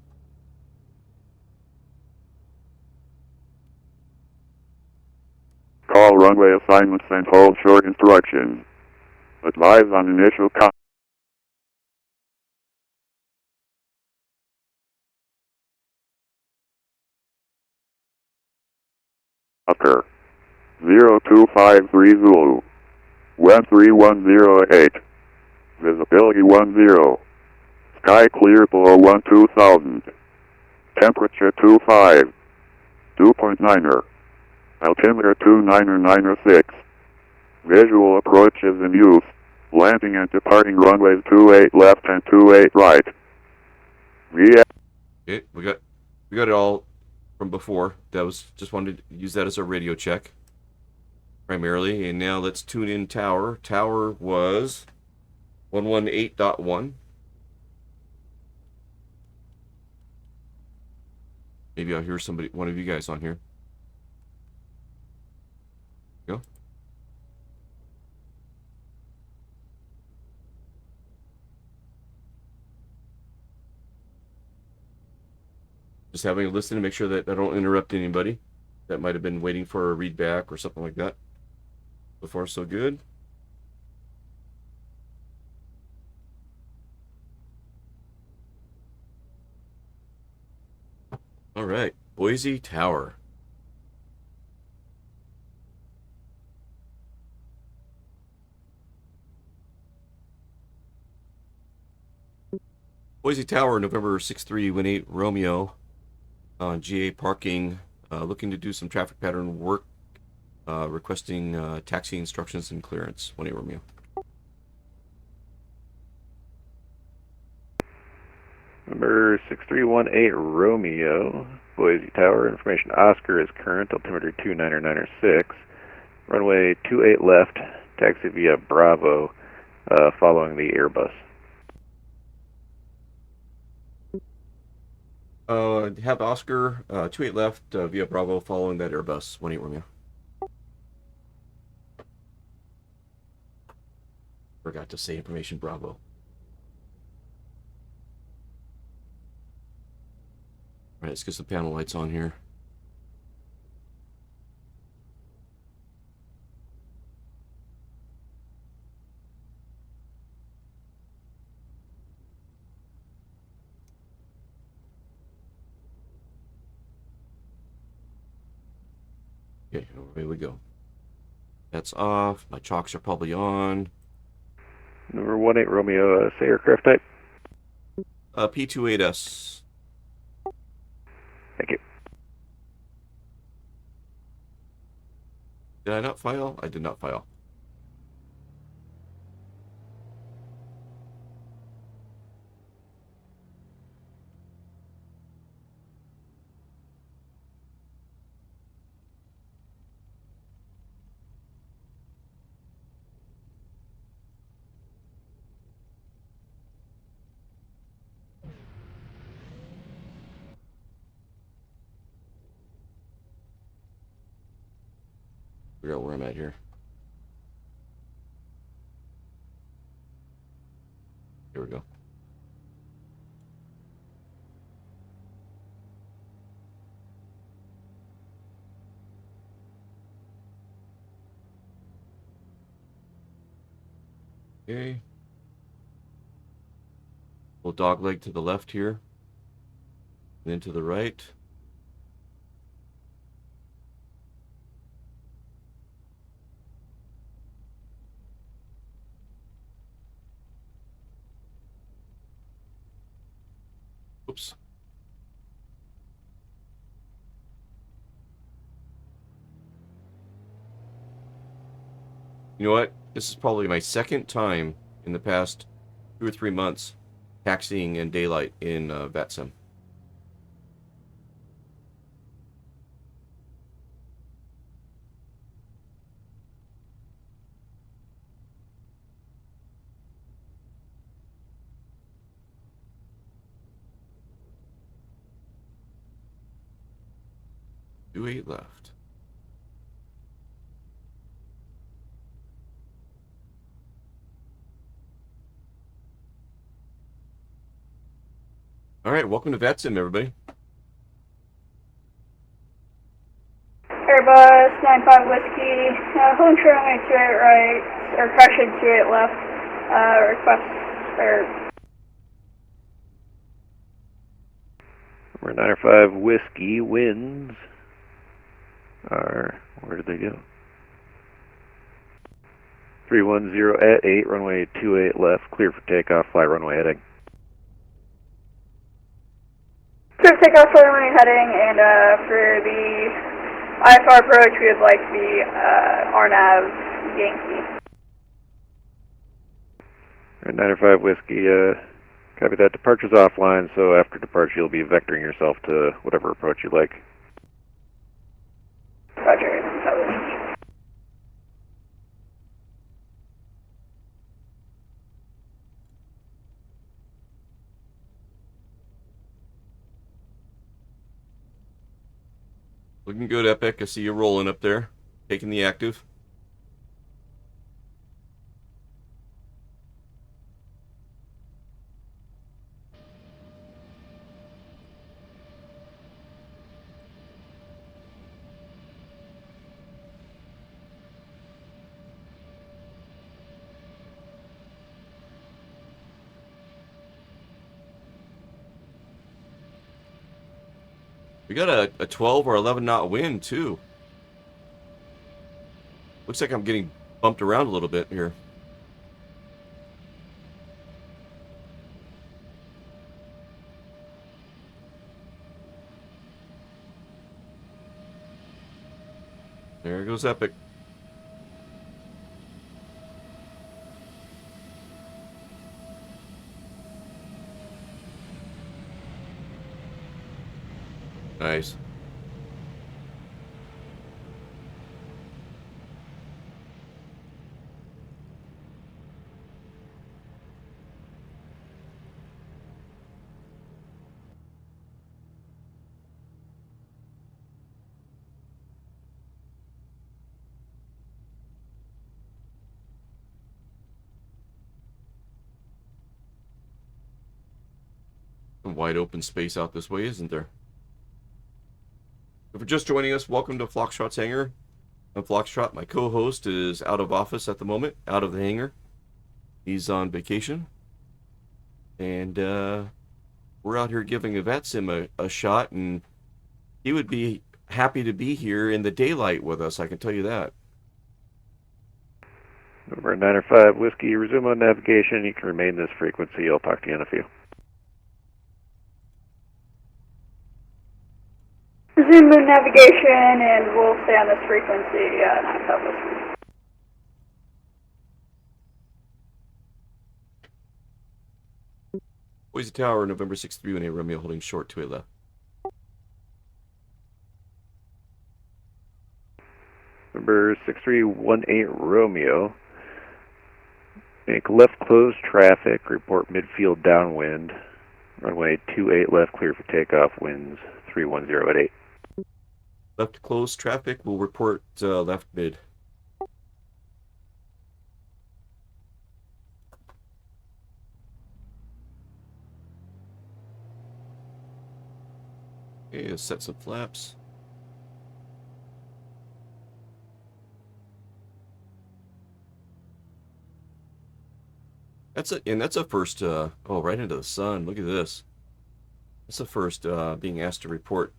D: Call runway assignments and hold short instructions. Advise on initial Oscar 0253 Zulu 13108. Visibility 10. Sky clear below 12,000. Temperature 25. 2.9er. Altimeter 2996. Visual approaches in use. Landing and departing runways 28 left and 28 right.
A: Okay, we got it all from before. That was just wanted to use that as a radio check primarily. And now let's tune in tower. Tower was 118.1. Maybe I'll hear one of you guys on here. Go. Just having a listen to make sure that I don't interrupt anybody that might have been waiting for a read back or something like that. So far, so good. All right, Boise Tower. Boise Tower, November 6318 Romeo on GA parking, looking to do some traffic pattern work, requesting taxi instructions and clearance. 18 Romeo.
E: Number 6318 Romeo, Boise Tower, information Oscar is current, altimeter 2996, runway 28 left, taxi via Bravo, following the Airbus.
A: Have Oscar 28 left via Bravo following that Airbus. 18 Romeo. Forgot to say information Bravo. All right, let's get some panel lights on here. Okay, away we go. That's off. My chalks are probably on.
E: Number 18 Romeo, say aircraft type.
A: P28S.
E: Thank you.
A: Did I not file? I did not file. Figure out where I'm at here. Here we go. Okay. Little dog leg to the left here. And then to the right. Oops. You know what? This is probably my second time in the past 2 or 3 months taxiing in daylight in VATSIM. Two eight left. All right, welcome to VATSIM, everybody.
F: KBOS 95 Whiskey, holding true on 28 right, or correction 28 left, request, or
E: Number 95 Whiskey winds are, where did they go? 310 at 8, runway 28 left, clear for takeoff, fly runway heading.
F: clear to take off for runway heading, and for the IFR approach, we would like the RNAV Yankee.
E: 95 Whiskey, copy that. Departure's offline, so after departure you'll be vectoring yourself to whatever approach you like.
F: Roger, that was
A: Looking good, Epic. I see you rolling up there. Taking the active. We got a 12 or 11 knot wind, too. Looks like I'm getting bumped around a little bit here. There goes Epic. Nice. Some wide open space out this way, isn't there? If you're just joining us, welcome to Flockshot's Hangar. I'm Flockshot. My co-host is out of office at the moment, out of the hangar. He's on vacation. And we're out here giving a VATSIM a shot, and he would be happy to be here in the daylight with us, I can tell you that.
E: Number 905 Whiskey, resume on navigation. You can remain this frequency. I'll talk to you in a few.
F: Resume moon navigation, and we'll stay on this frequency, 9 Whiskey.
A: Boise Tower, November 6-318, Romeo holding short to a left.
E: Number 6318 Romeo. Make left closed traffic. Report midfield downwind. Runway 28 left clear for takeoff. Winds 310 at 8.
A: Left closed traffic will report left mid. Okay, let's set some flaps. That's a first. Oh, right into the sun. Look at this. That's the first being asked to report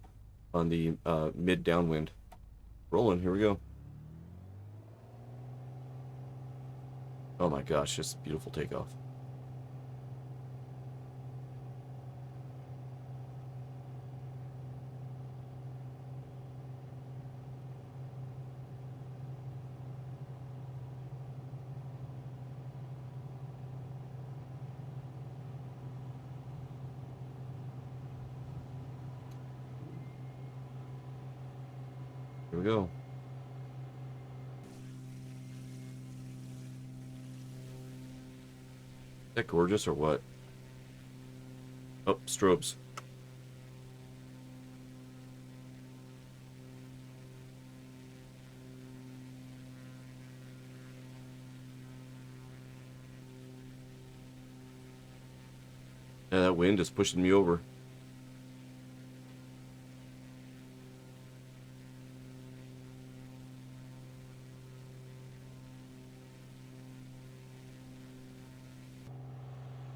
A: on the mid downwind. Rolling. Here we go. Oh my gosh, just a beautiful takeoff. Here we go. Is that gorgeous or what? Oh, strobes. Yeah, that wind is pushing me over.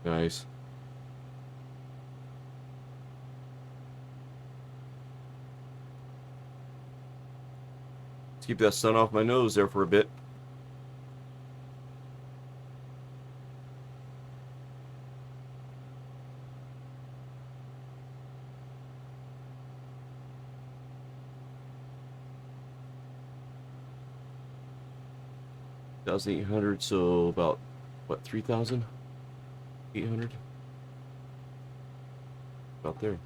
A: Nice. Let's keep that sun off my nose there for a bit. $1,800, so about what, 3,000? 800? About there.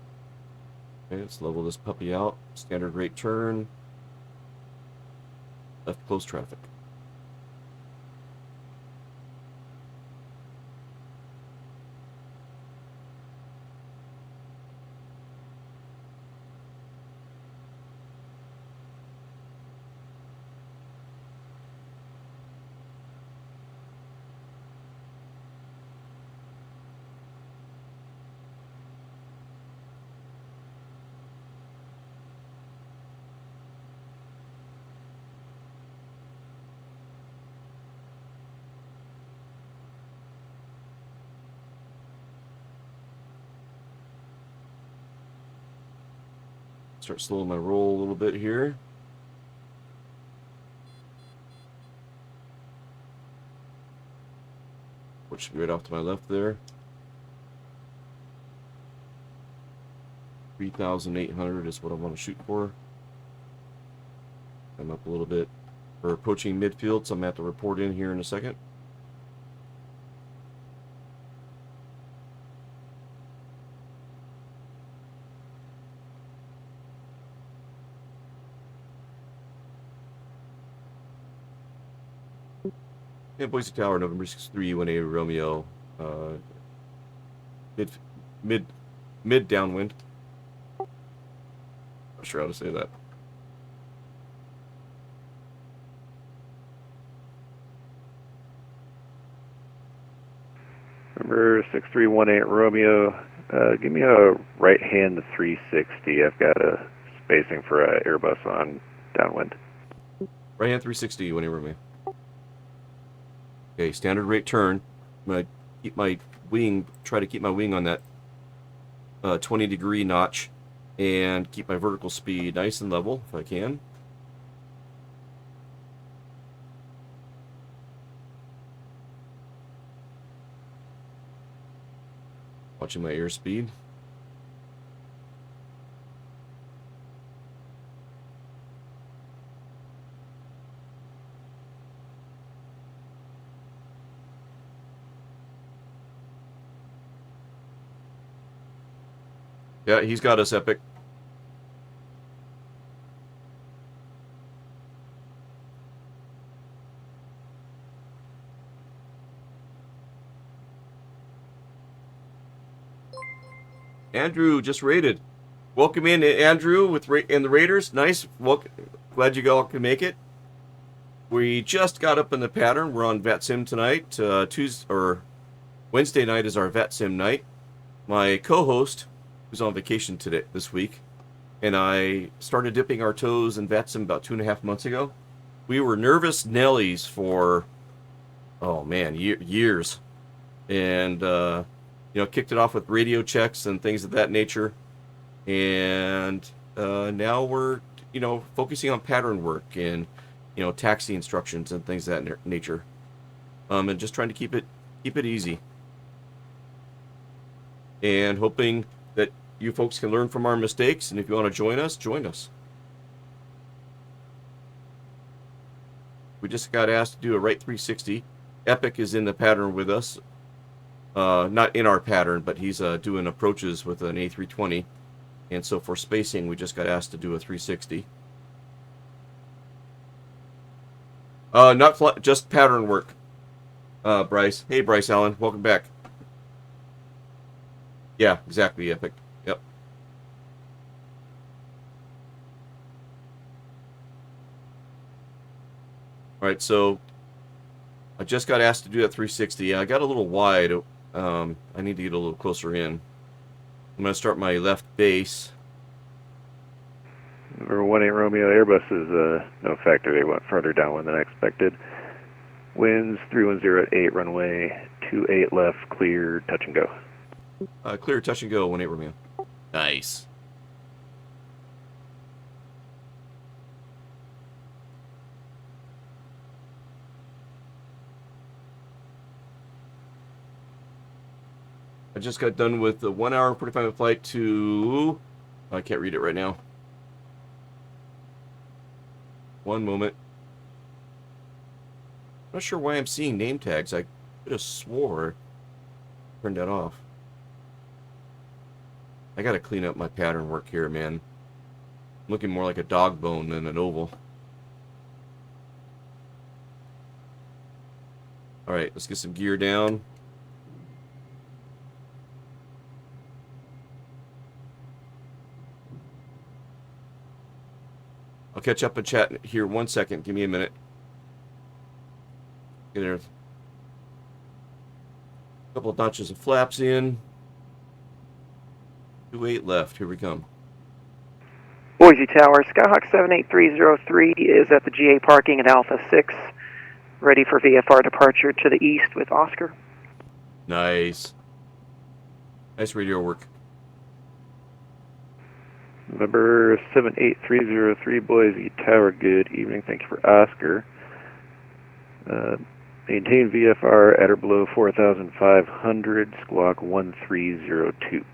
A: Okay, let's level this puppy out. Standard rate turn. Left close traffic. Start slowing my roll a little bit here. Which should be right off to my left there. 3,800 is what I want to shoot for. I'm up a little bit. We're approaching midfield, so I'm going to have to report in here in a second. Yeah, Boise Tower, November 6-318 Romeo. Mid downwind. Not sure how to say that.
E: Number 6318 Romeo, Give me a right hand 360. I've got a spacing for a Airbus on downwind.
A: Right hand 360 whenever me. Okay, standard rate turn. I'm gonna keep my wing, try to keep my wing on that 20-degree notch, and keep my vertical speed nice and level if I can. Watching my airspeed. Yeah, he's got us, Epic. Andrew just raided. Welcome in, Andrew, and the Raiders. Nice. Glad you all can make it. We just got up in the pattern. We're on VATSIM tonight. Wednesday night is our VATSIM night. My co-host, who's on vacation this week, and I started dipping our toes in VATSIM about 2.5 months ago. We were nervous Nellies for, oh man, years, and kicked it off with radio checks and things of that nature, and now we're focusing on pattern work and taxi instructions and things of that nature, and just trying to keep it easy, and hoping that you folks can learn from our mistakes, and if you want to join us, join us. We just got asked to do a right 360. Epic is in the pattern with us. Not in our pattern, but he's doing approaches with an A320. And so for spacing, we just got asked to do a 360. Just pattern work, Bryce. Hey, Bryce Allen. Welcome back. Yeah, exactly, Epic. Yep. All right, so I just got asked to do that 360. I got a little wide. I need to get a little closer in. I'm going to start my left base.
E: Number 18 Romeo Airbus is no factor. They went further downwind than expected. Winds 310 at 8, runway 28 left, clear, touch and go.
A: Clear, touch and go, 18 Romeo. Nice. I just got done with the 1 hour 45-minute flight to... I can't read it right now. One moment. I'm not sure why I'm seeing name tags. I could have swore I turned that off. I gotta clean up my pattern work here, man. I'm looking more like a dog bone than an oval. Alright, let's get some gear down. I'll catch up and chat here 1 second. Give me a minute. Get a couple of notches of flaps in. 28 left. Here we come.
G: Boise Tower, Skyhawk 78303 is at the GA parking at Alpha 6, ready for VFR departure to the east with Oscar.
A: Nice. Nice radio work.
E: Number 78303 Boise Tower, good evening. Thank you for Oscar. Maintain VFR at or below 4,500, squawk 1302.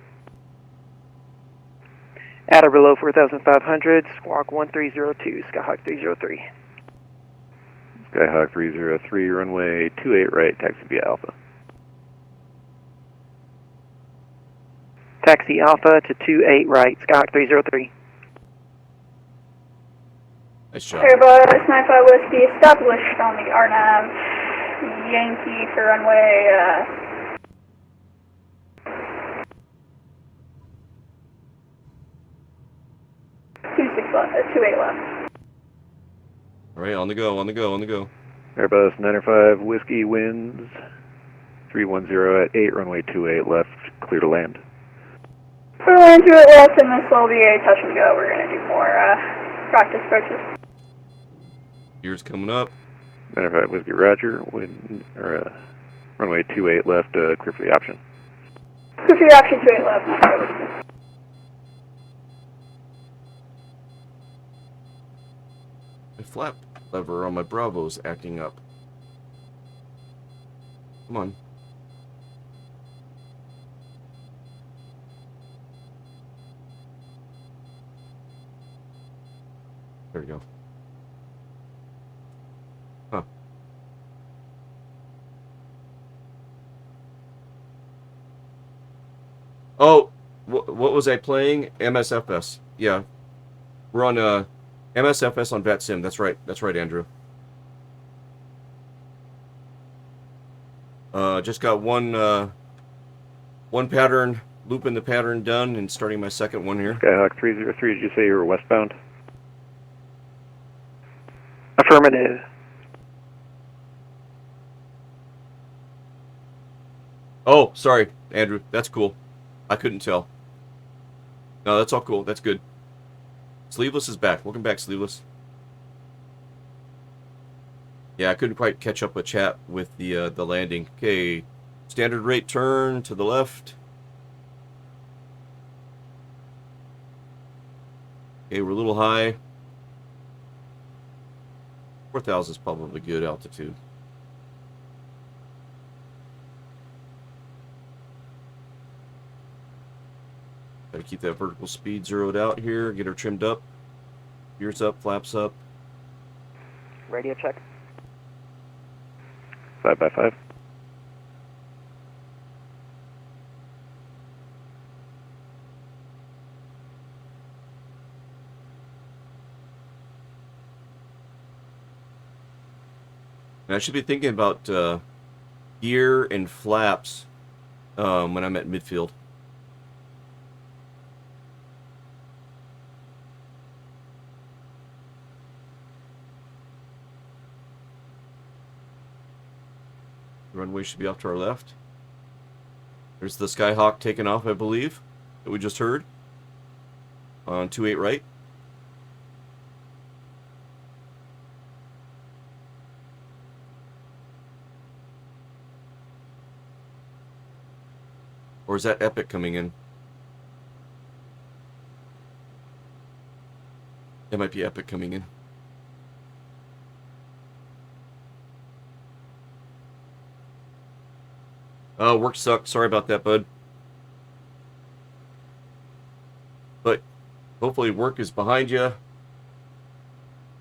G: At or below 4,500, squawk 1302, Skyhawk 303.
E: Skyhawk 303, runway 28 right, taxi via Alpha.
G: Taxi Alpha to 28 right, Skyhawk 303.
A: Nice job.
F: Airbus 95 Whiskey established on the RNAV Yankee for runway 28 left.
A: All right, on the go, on the go, on the go.
E: Airbus 905 Whiskey winds 310 at 8, runway 28 left, clear to land.
F: We're going to it left, and this will be a touch and go. We're going to do more practice approaches.
A: Gear's coming up.
E: Matter of fact, Whiskey Roger, runway 28 left, clear for the option.
F: Clear for the option 28 left.
A: My flap lever on my Bravo's acting up. Come on. There we go. Huh. Oh, what was I playing? MSFS. Yeah. We're on MSFS on VATSIM. That's right. That's right, Andrew. Just got one pattern, looping the pattern done, and starting my second one here.
E: Skyhawk 303, did you say you were westbound?
G: Affirmative.
A: Oh, sorry, Andrew. That's cool. I couldn't tell. No, that's all cool. That's good. Sleeveless is back. Welcome back, Sleeveless. Yeah, I couldn't quite catch up with chat with the landing. Okay, standard rate turn to the left. Okay, we're a little high. 4,000 is probably good altitude. Gotta keep that vertical speed zeroed out here. Get her trimmed up. Gears up, flaps up.
G: Radio check.
E: 5x5.
A: And I should be thinking about gear and flaps when I'm at midfield. Runway should be off to our left. There's the Skyhawk taking off, I believe, that we just heard. On 28 right. Or is that Epic coming in? It might be Epic coming in. Oh, work sucked. Sorry about that, bud. But hopefully work is behind you.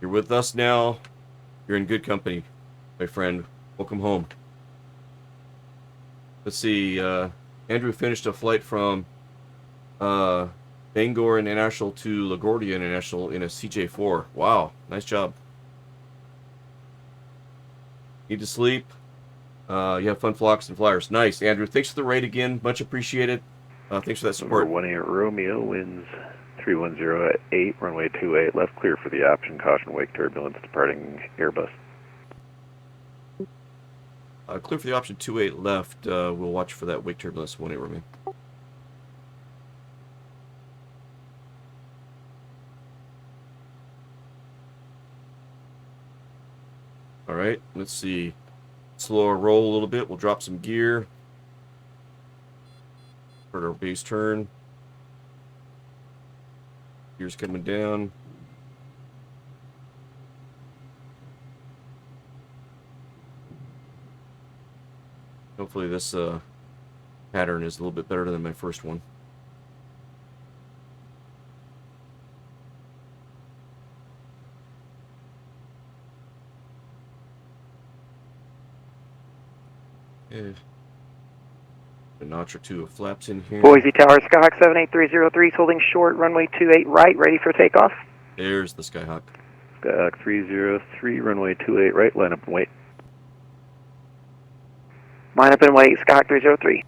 A: You're with us now. You're in good company, my friend. Welcome home. Let's see. Andrew finished a flight from Bangor International to LaGuardia International in a CJ4. Wow, nice job. Need to sleep. You have fun flocks and flyers. Nice, Andrew. Thanks for the raid again. Much appreciated. Thanks for that support.
E: Number 18 Romeo winds 310 at 8, runway 28 left, clear for the option. Caution wake turbulence departing Airbus.
A: Clear for the option 28 left. We'll watch for that wake turbulence 18 Romeo. All right, let's see. Slow our roll a little bit. We'll drop some gear. Start our base turn. Gear's coming down. Hopefully this pattern is a little bit better than my first one. A notch or two of flaps in here.
G: Boise Tower, Skyhawk 78303 is holding short, runway 28 right, ready for takeoff.
A: There's the Skyhawk.
E: Skyhawk 303, runway 28 right, line up and wait.
G: Line up and wait, Skyhawk 303.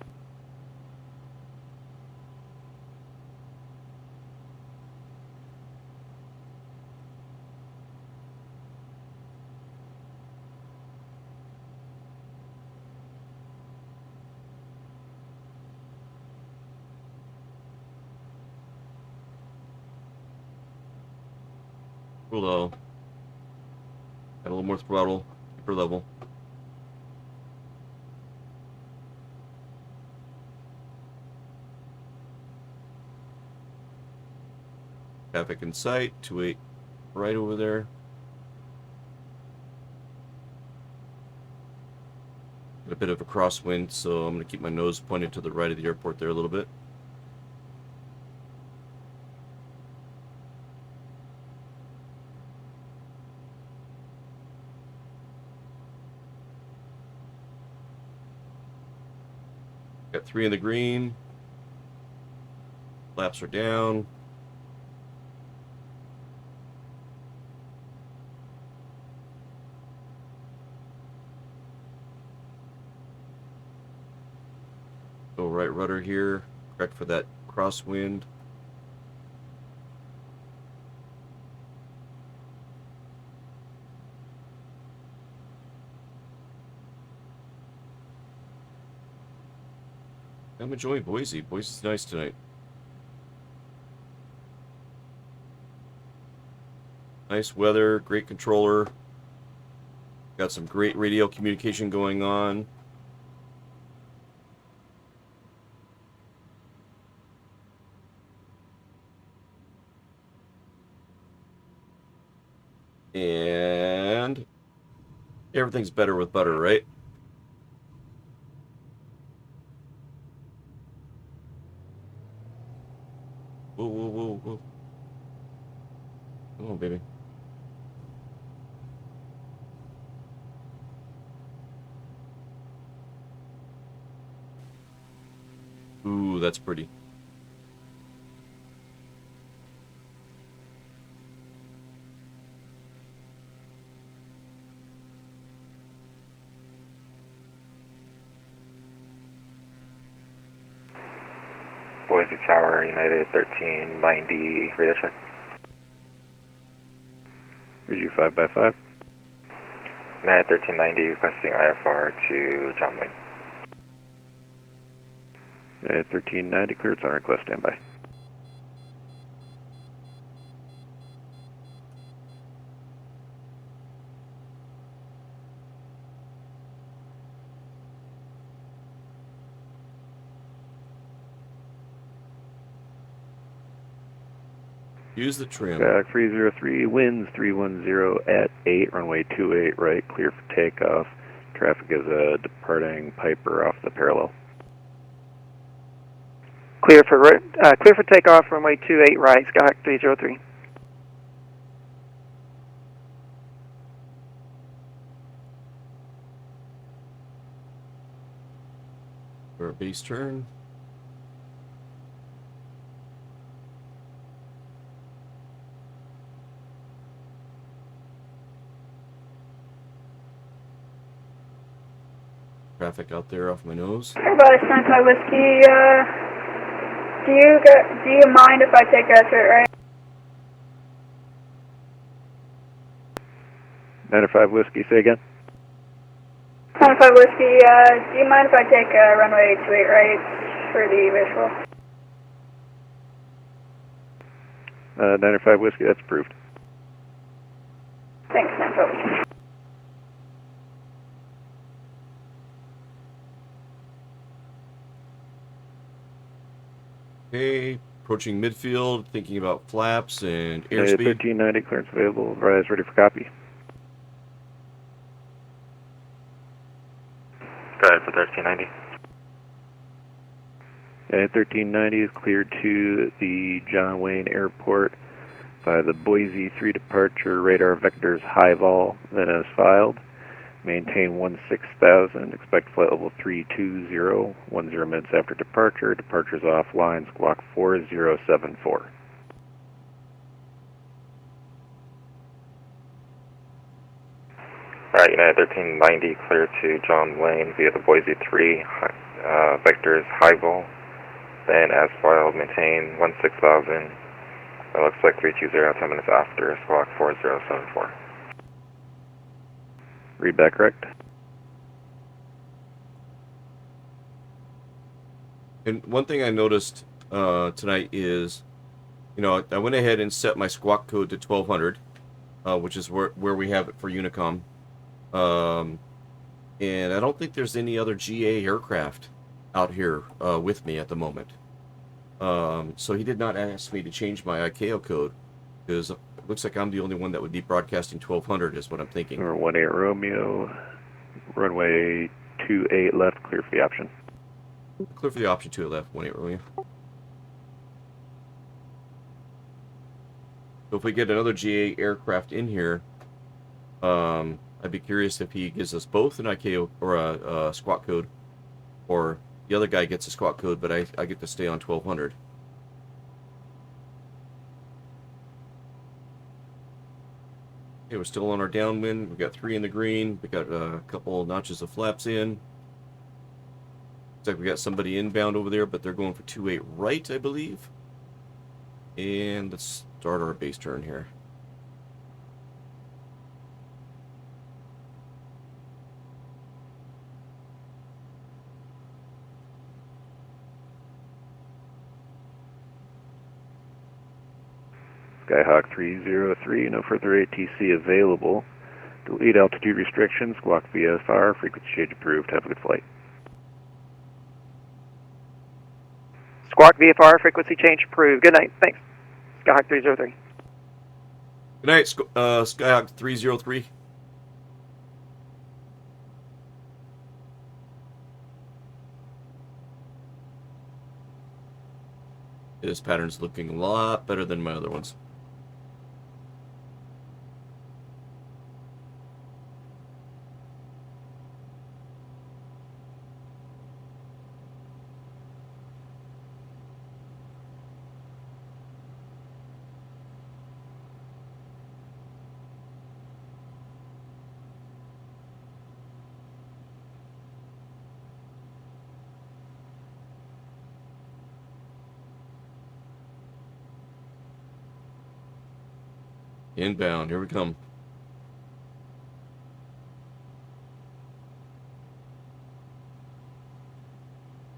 A: Too low. Got a little more throttle, upper level. Traffic in sight, 28 right over there. Got a bit of a crosswind, so I'm going to keep my nose pointed to the right of the airport there a little bit. Got 3 in the green. Flaps are down. Go right rudder here. Correct for that crosswind. I'm enjoying Boise. Boise's nice tonight. Nice weather, great controller. Got some great radio communication going on. And everything's better with butter, right? Whoa, whoa, whoa, whoa. Come on, baby. Ooh, that's pretty.
E: Boise Tower, United 1390, radar check. Here's you 5x5. United 1390, requesting IFR to John Wayne. United 1390, cleared on request, standby.
A: Use the trim.
E: Back 303, winds 310 at 8, runway 28 right, clear for takeoff. Traffic is departing Piper off the parallel.
G: Clear for takeoff, runway 28 right, Skyhawk 303.
A: For a base turn. Traffic out there off my nose.
F: Everybody, 95 Whiskey, do you mind if I take a straight right?
E: 95 Whiskey, say again?
F: 95 Whiskey, do you mind if I take runway 28 right for the visual?
E: 95 Whiskey, that's approved.
F: Thanks, 95 Whiskey.
A: Okay, approaching midfield, thinking about flaps and
E: United
A: airspeed.
E: 1390, clearance available, rise ready for copy. Go ahead for 1390. United 1390 is cleared to the John Wayne Airport by the Boise 3 departure radar vectors high vol, then as filed. Maintain 16,000, expect flight level 320, 10 minutes after departure. Departure's offline, squawk 4074. Alright, United 1390, clear to John Wayne via the Boise 3, vectors high vol, then as filed, maintain 16,000. That looks like 320, 10 minutes after, squawk 4074. Read back correct.
A: And one thing I noticed tonight is, I went ahead and set my squawk code to 1200, which is where we have it for Unicom. And I don't think there's any other GA aircraft out here with me at the moment. So he did not ask me to change my ICAO code, because it looks like I'm the only one that would be broadcasting 1200 is what I'm thinking.
E: Number 18 Romeo, runway 28 left, clear for the option.
A: Clear for the option 2 left, 18 Romeo. So if we get another GA aircraft in here, I'd be curious if he gives us both an ICAO or a squawk code, or the other guy gets a squawk code, but I get to stay on 1200. Okay, we're still on our downwind. We've got 3 in the green. We got a couple notches of flaps in. Looks like we got somebody inbound over there, but they're going for 28 right, I believe. And let's start our base turn here.
E: Skyhawk 303, no further ATC available. Delete altitude restrictions, squawk VFR, frequency change approved. Have a good flight.
G: Squawk VFR, frequency change approved. Good night. Thanks. Skyhawk 303.
A: Good night, Skyhawk 303. This pattern's looking a lot better than my other ones. Inbound, here we come.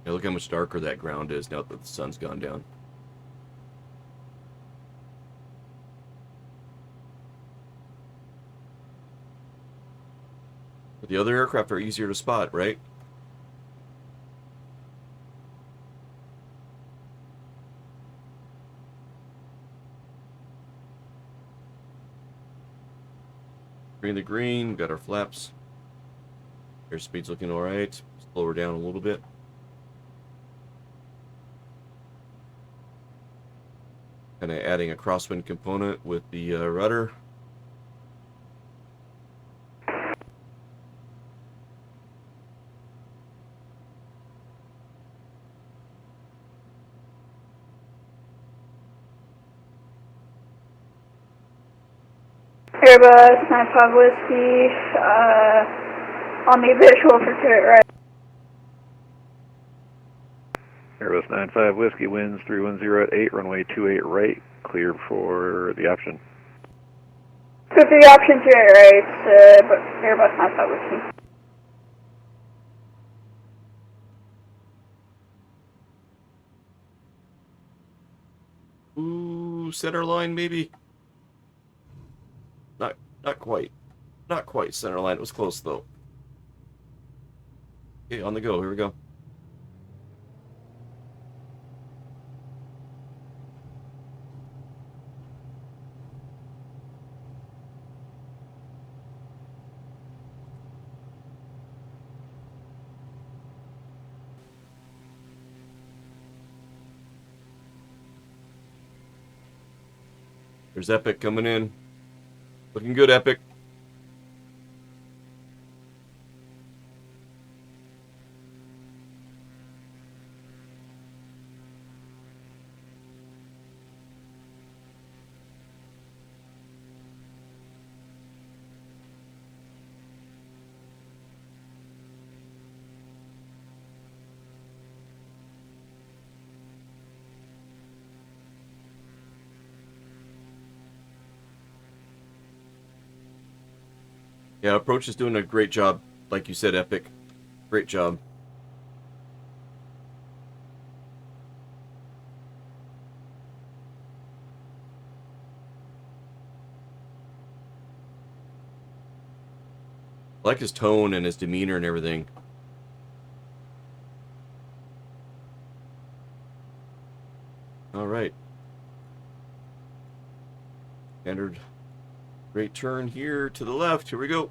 A: Yeah, look how much darker that ground is now that the sun's gone down. But the other aircraft are easier to spot, right? Green the green, got our flaps. Airspeed's looking alright. Slow her down a little bit. Kind of adding a crosswind component with the rudder.
F: Airbus 95 Whiskey, on the visual for turret right.
E: Airbus 95 Whiskey winds 310 at 8, runway 28 right, clear for the option.
F: So for the option turret right, but Airbus 95 Whiskey.
A: Ooh, center line maybe. Not quite. Not quite center line. It was close though. Okay, on the go. Here we go. There's Epic coming in. Looking good, Epic. Yeah, approach is doing a great job. Like you said, Epic. Great job. I like his tone and his demeanor and everything. All right. Standard great turn here to the left. Here we go.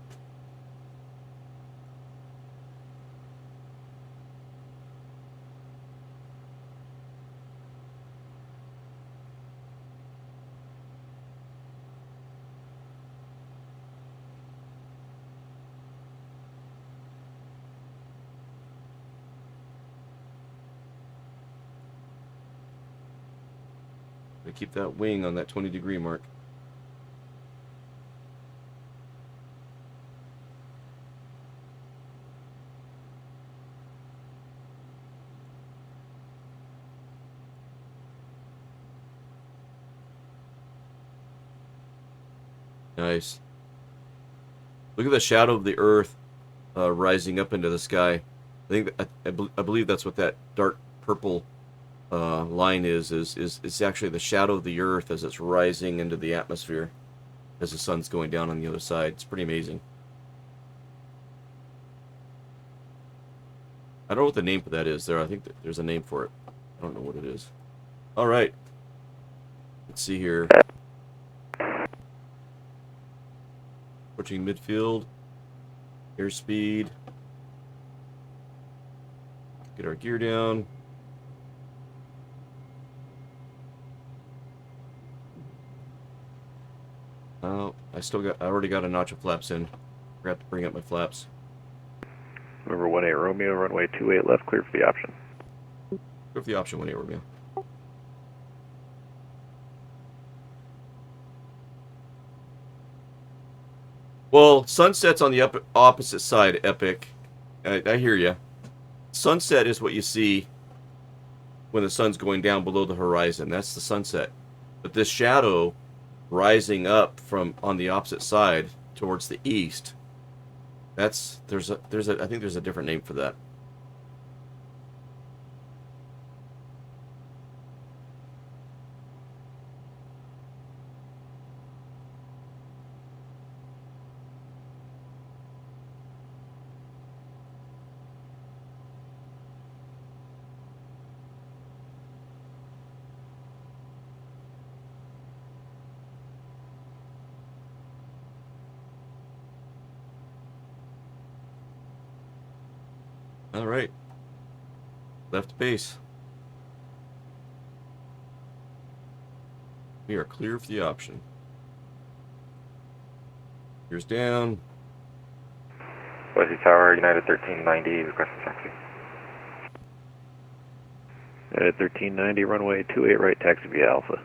A: Keep that wing on that 20-degree mark. Nice. Look at the shadow of the Earth rising up into the sky. I think I believe that's what that dark purple line is it's actually the shadow of the Earth as it's rising into the atmosphere as the sun's going down on the other side. It's pretty amazing. I don't know what the name for that is there. I think there's a name for it. I don't know what it is. All right. Let's see here. Approaching midfield. Airspeed. Get our gear down. Oh, I already got a notch of flaps in. Forgot to bring up my flaps.
E: Number 18 Romeo, runway 28 left, clear for the option.
A: Clear for the option, 18 Romeo. Well, sunset's on the opposite side, Epic. I hear you. Sunset is what you see when the sun's going down below the horizon. That's the sunset. But this shadow rising up from on the opposite side towards the east, I think there's a different name for that. All right. Left base. We are clear for the option. Gears down.
H: Boise Tower, United 1390, requesting taxi.
E: United 1390, runway 28 right, taxi via Alpha.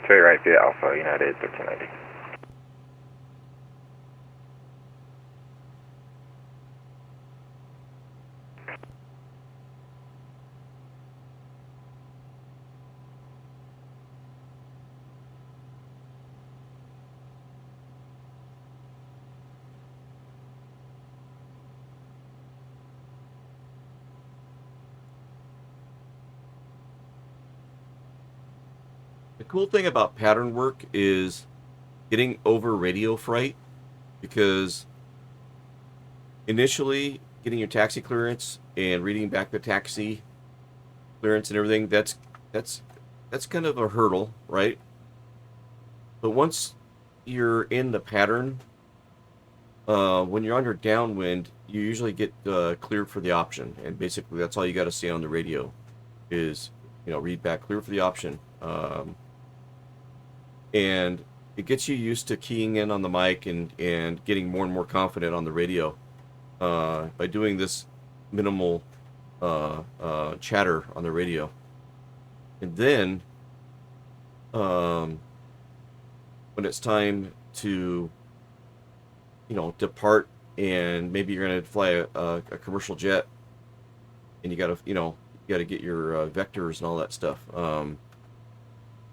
H: 28 right via Alpha, United 1390.
A: The cool thing about pattern work is getting over radio fright, because initially getting your taxi clearance and reading back the taxi clearance and everything, that's kind of a hurdle, right? But once you're in the pattern, when you're under downwind, you usually get cleared for the option, and basically that's all you got to say on the radio is, read back clear for the option. And it gets you used to keying in on the mic and getting more and more confident on the radio by doing this minimal chatter on the radio. And then when it's time to depart, and maybe you're going to fly a commercial jet, and you got to get your vectors and all that stuff,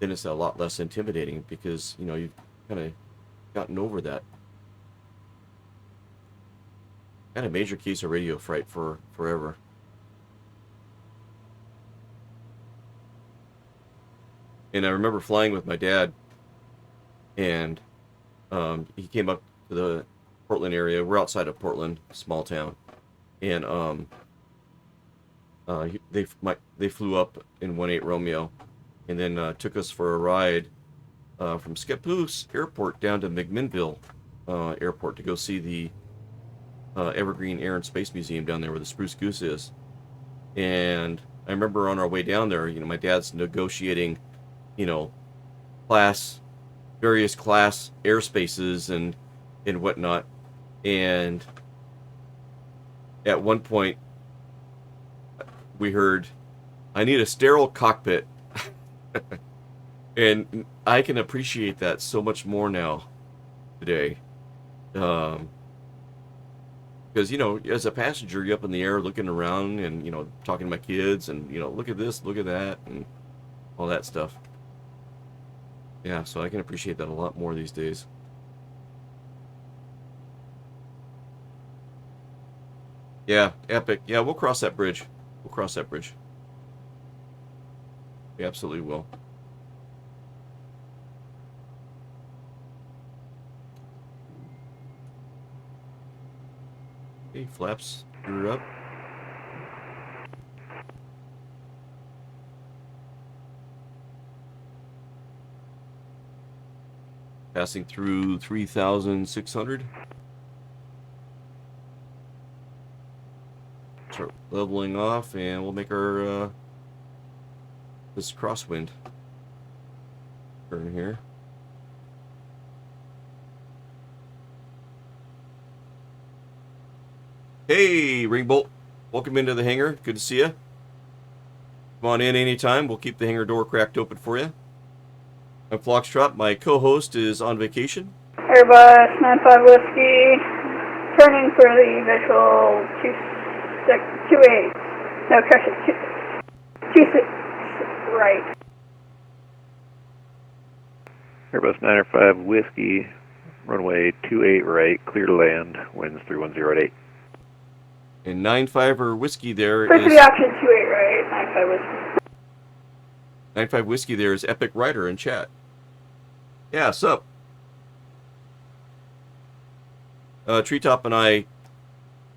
A: then it's a lot less intimidating, because you've kind of gotten over that kind of major case of radio fright for forever. And I remember flying with my dad, and He came up to the Portland area. We're outside of Portland, small town, and they flew up in 18 Romeo, and then took us for a ride from Scappoose Airport down to McMinnville Airport to go see the Evergreen Air and Space Museum down there where the Spruce Goose is. And I remember on our way down there, my dad's negotiating, various class airspaces and whatnot. And at one point, we heard, "I need a sterile cockpit." And I can appreciate that so much more now today. Because, as a passenger, you're up in the air looking around and, talking to my kids and, look at this, look at that, and all that stuff. Yeah, so I can appreciate that a lot more these days. Yeah, epic. Yeah, we'll cross that bridge. We'll cross that bridge. We absolutely will. Okay, flaps, gear up. Passing through 3,600. Start leveling off, and we'll make our this crosswind turn here. Hey, Ringbolt. Welcome into the hangar. Good to see you. Come on in anytime. We'll keep the hangar door cracked open for you. I'm Foxtrot. My co-host is on vacation.
F: Airbus 95 Whiskey, turning for the visual 28. No, correction, 26 right.
E: Airbus 905 Whiskey, runway 28 right, clear to land, winds 310 at 8.
A: And 95er Whiskey there
F: First
A: is...
F: the option 28 right, 95 Whiskey.
A: 95 Whiskey there is Epic Rider in chat. Yeah, sup? Treetop and I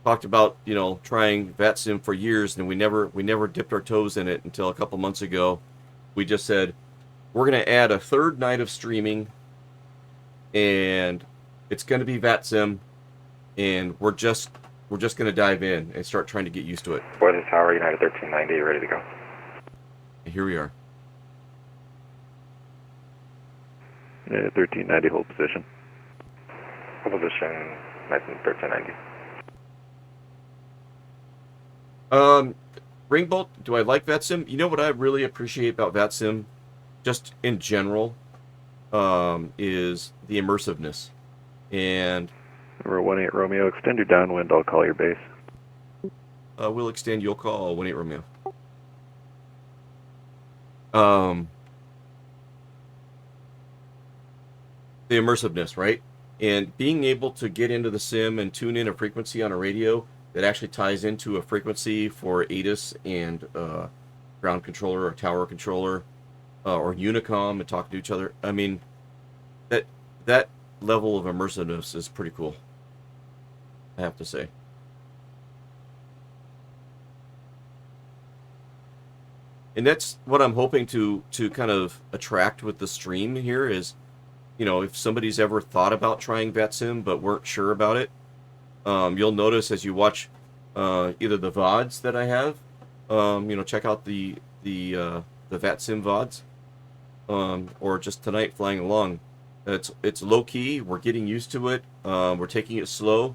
A: talked about, trying VATSIM for years, and we never dipped our toes in it until a couple months ago. We just said, we're going to add a third night of streaming, and it's going to be VATSIM, and we're just going to dive in and start trying to get used to it.
H: For the tower, United 1390, ready to go.
A: And here we are.
E: 1390, hold position.
H: Hold position, 1390.
A: Ringbolt, do I like VATSIM? You know what I really appreciate about VATSIM, just in general, is the immersiveness. And
E: Number 18 Romeo, extend your downwind, I'll call your base.
A: we'll extend, you'll call 18 Romeo. The immersiveness, right? And being able to get into the sim and tune in a frequency on a radio that actually ties into a frequency for ATIS and ground controller or tower controller or Unicom and talk to each other. I mean, that level of immersiveness is pretty cool, I have to say. And that's what I'm hoping to kind of attract with the stream here is, if somebody's ever thought about trying VATSIM but weren't sure about it, you'll notice as you watch either the VODs that I have, check out the VATSIM VODs, or just tonight flying along. It's low key. We're getting used to it. We're taking it slow.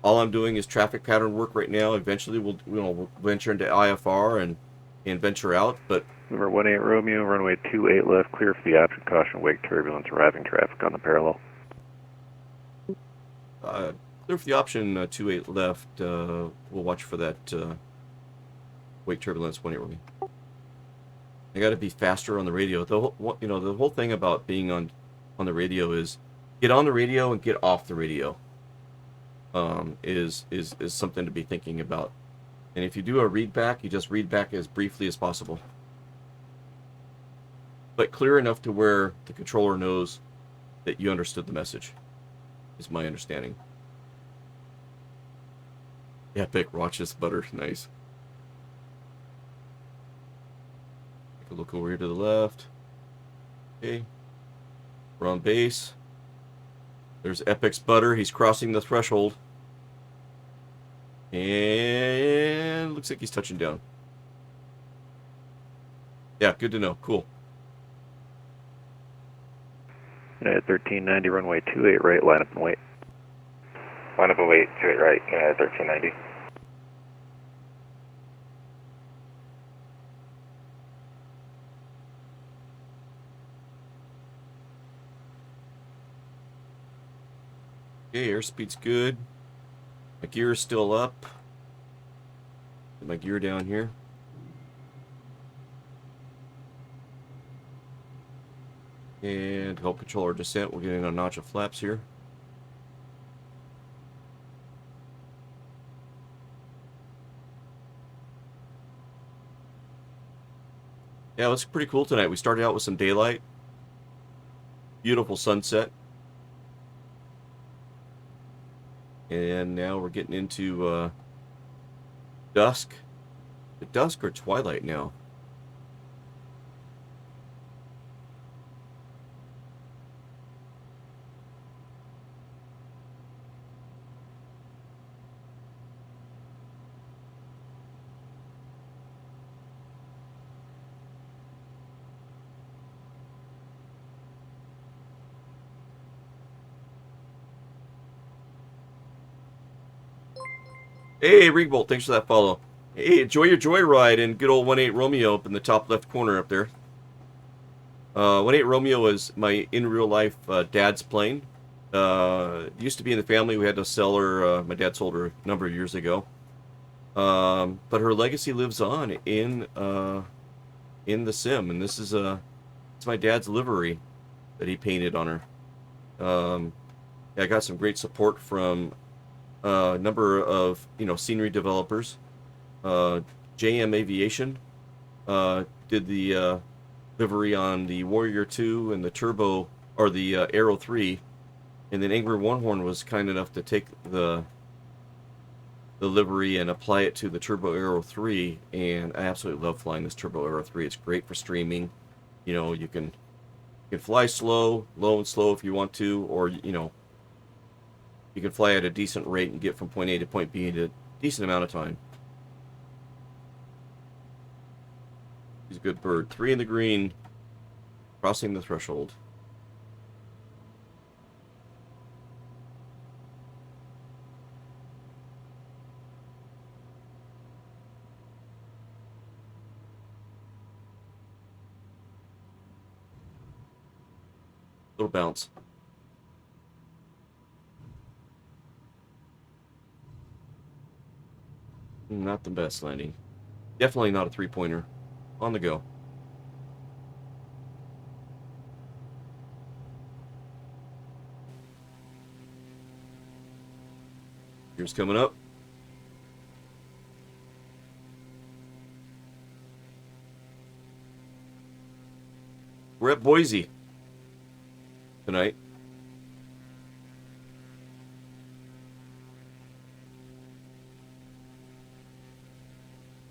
A: All I'm doing is traffic pattern work right now. Eventually, we'll venture into IFR and venture out. But
E: Number 18 Romeo, runway 28 left, clear for the option, caution, wake turbulence, arriving traffic on the parallel.
A: clear for the option 28 left. We'll watch for that wake turbulence 18 Romeo. I got to be faster on the radio. The whole thing about being on the radio is get on the radio and get off the radio. Is something to be thinking about. And if you do a read back, you just read back as briefly as possible, but clear enough to where the controller knows that you understood the message, is my understanding. Epic, watch this butter, nice. Take a look over here to the left. Okay. We're on base. There's Epic's butter, he's crossing the threshold. And looks like he's touching down. Yeah, good to know, cool.
E: United 1390, runway 28 right, line up and wait.
H: Line up and wait, 28 right, United 1390.
A: Okay, airspeed's good. My gear is still up. Get my gear down here. And to help control our descent, we're getting a notch of flaps here. Yeah, it looks pretty cool tonight. We started out with some daylight. Beautiful sunset. And now we're getting into dusk. The dusk or twilight now. Hey, Ringbolt, thanks for that follow. Hey, enjoy your joyride in good old 18 Romeo up in the top left corner up there. 18 Romeo is my in real life dad's plane. Used to be in the family. We had to sell her. My dad sold her a number of years ago. But her legacy lives on in the sim, and this is it's my dad's livery that he painted on her. I got some great support from a number of scenery developers. JM Aviation did the livery on the Warrior 2 and the Turbo, or the Arrow 3, and then Angry One-Horn was kind enough to take the livery and apply it to the Turbo Arrow 3, and I absolutely love flying this Turbo Arrow 3. It's great for streaming. You can fly slow, low and slow if you want to, or you can fly at a decent rate and get from point A to point B in a decent amount of time. He's a good bird. 3 in the green, crossing the threshold. Little bounce. Not the best landing. Definitely not a three-pointer. On the go. Here's coming up. We're at Boise tonight.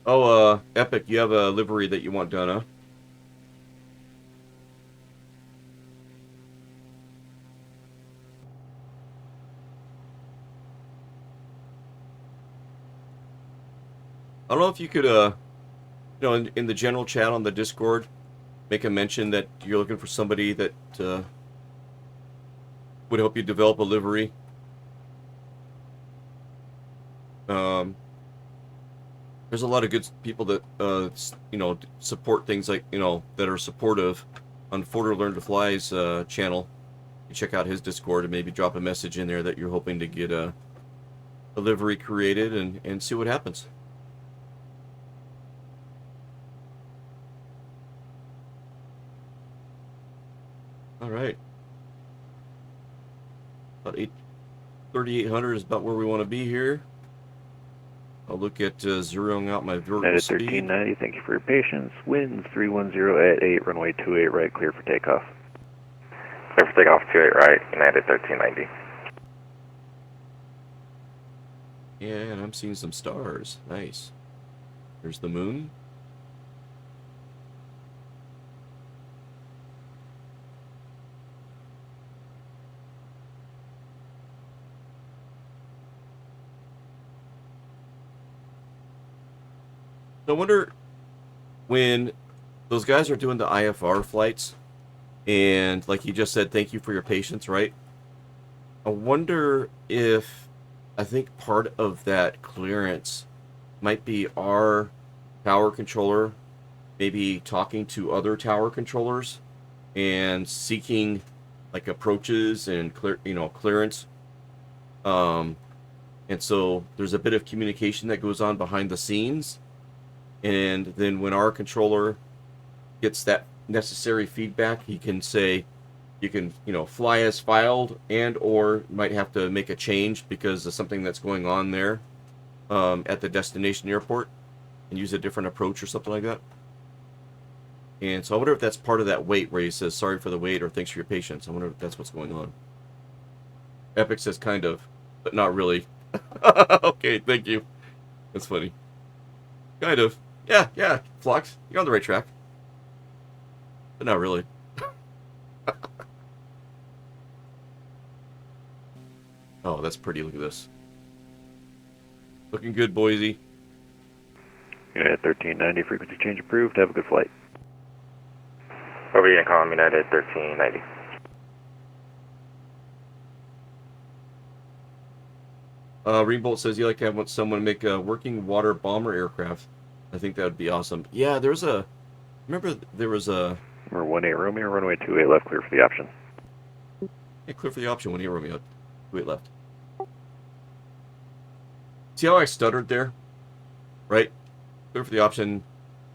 A: Oh, Epic, you have a livery that you want done, huh? I don't know if you could, in the general chat on the Discord, make a mention that you're looking for somebody that would help you develop a livery. There's a lot of good people that support things like that are supportive on Forder Learn to Fly's channel. You check out his Discord and maybe drop a message in there that you're hoping to get a livery created and see what happens. All right. About 3,800 is about where we want to be here. I'll look at zeroing out my vertical speed.
E: 1390, thank you for your patience. Winds 310 at 8, runway 28 right, clear for takeoff.
H: Clear for takeoff 28 right, United 1390.
A: Yeah, and I'm seeing some stars. Nice. There's the moon. I wonder when those guys are doing the IFR flights, and like you just said, thank you for your patience, right? I wonder if I think part of that clearance might be our tower controller maybe talking to other tower controllers and seeking like approaches and clearance. And so there's a bit of communication that goes on behind the scenes. And then when our controller gets that necessary feedback, he can say, you can, fly as filed, and or might have to make a change because of something that's going on there at the destination airport and use a different approach or something like that. And so I wonder if that's part of that wait where he says, sorry for the wait or thanks for your patience. I wonder if that's what's going on. Epic says kind of, but not really. Okay, thank you. That's funny. Kind of. Yeah, Flux, you're on the right track. But not really. Oh, that's pretty. Look at this. Looking good, Boise.
E: United 1390, frequency change approved. Have a good flight.
H: Over here, calm United 1390.
A: Ringbolt says you like to have someone make a working water bomber aircraft. I think that would be awesome. Yeah, remember there was a...
E: Number 18 Romeo, runway 28 left, clear for the option.
A: Yeah, clear for the option, 18 Romeo, 28 left. See how I stuttered there? Right? Clear for the option,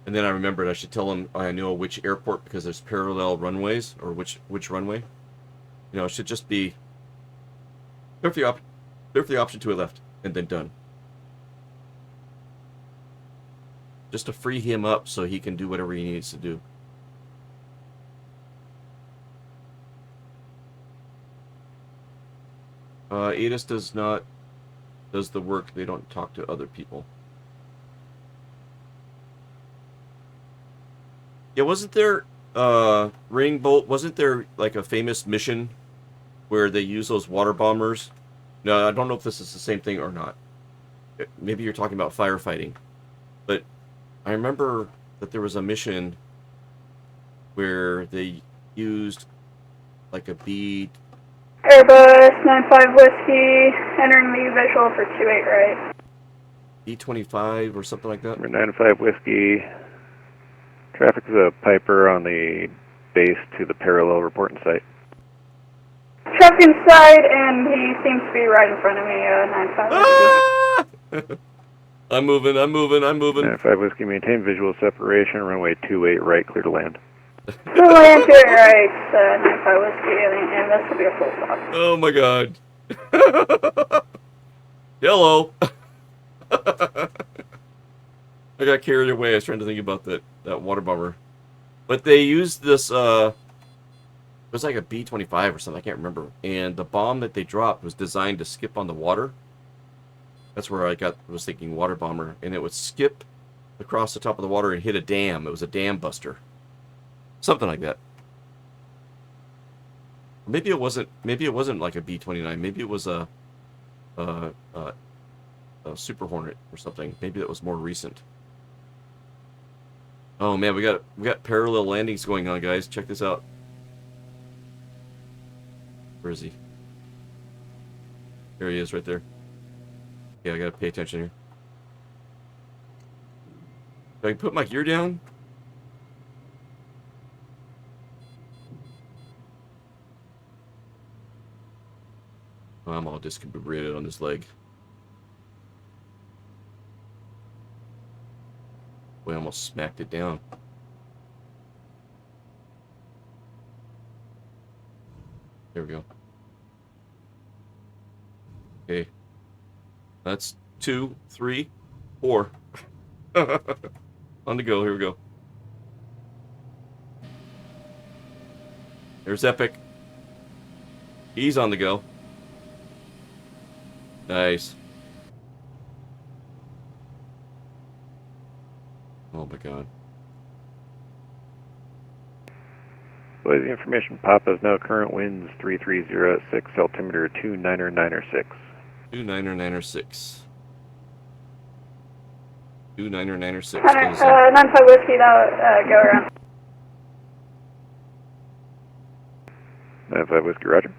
A: and then I remembered I should tell him I know which airport because there's parallel runways, or which runway. It should just be clear for the option 28 left, and then done. Just to free him up so he can do whatever he needs to do. ATIS does the work. They don't talk to other people. Yeah, wasn't there, Ring Bolt, wasn't there like a famous mission where they use those water bombers? No, I don't know if this is the same thing or not. Maybe you're talking about firefighting. But I remember that there was a mission where they used like a bead.
F: Airbus 95 Whiskey, entering the visual for 28 right.
A: B-25 or something like that?
E: Number 95 Whiskey. Traffic is a Piper on the base to the parallel reporting site.
F: Truck inside, and he seems to be right in front of me, 95 Whiskey.
A: Ah! I'm moving.
E: 95 Whiskey, maintain visual separation, runway 28 right, clear to land.
F: So land 28 right, 95 Whiskey, and this will be a full stop.
A: Oh my god. Hello. I got carried away. I was trying to think about that water bomber. But they used this, it was like a B-25 or something, I can't remember. And the bomb that they dropped was designed to skip on the water. That's where I was thinking water bomber. And it would skip across the top of the water and hit a dam. It was a dam buster. Something like that. Maybe it wasn't like a B-29. Maybe it was a Super Hornet or something. Maybe that was more recent. Oh man, we got parallel landings going on, guys. Check this out. Where is he? There he is, right there. Yeah, I gotta pay attention here. If I can put my gear down. Oh, I'm all discombobulated on this leg. Boy, I almost smacked it down. There we go. Okay. That's 2, 3, 4. On the go. Here we go. There's Epic. He's on the go. Nice. Oh my god.
E: Boise information, Papa's now current winds 330 at 6, altimeter 29906.
A: 29906. 29906.
F: 95 Whiskey, now go around.
E: 95 Whiskey, roger.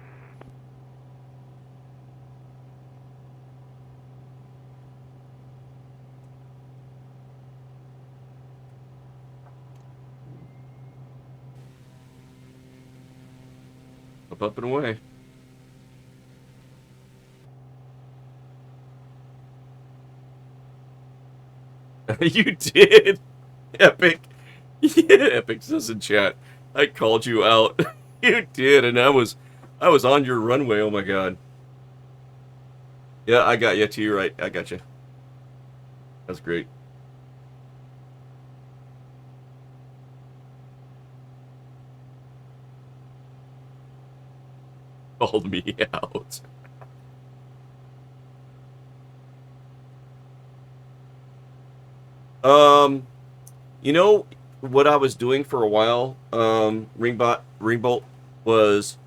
A: Up and away. You did. Epic. Yeah, Epic says in chat. I called you out. You did, and I was on your runway. Oh my god. Yeah, I got you too. Right, I got you. That's great. Called me out. You know what I was doing for a while, Ringbolt, was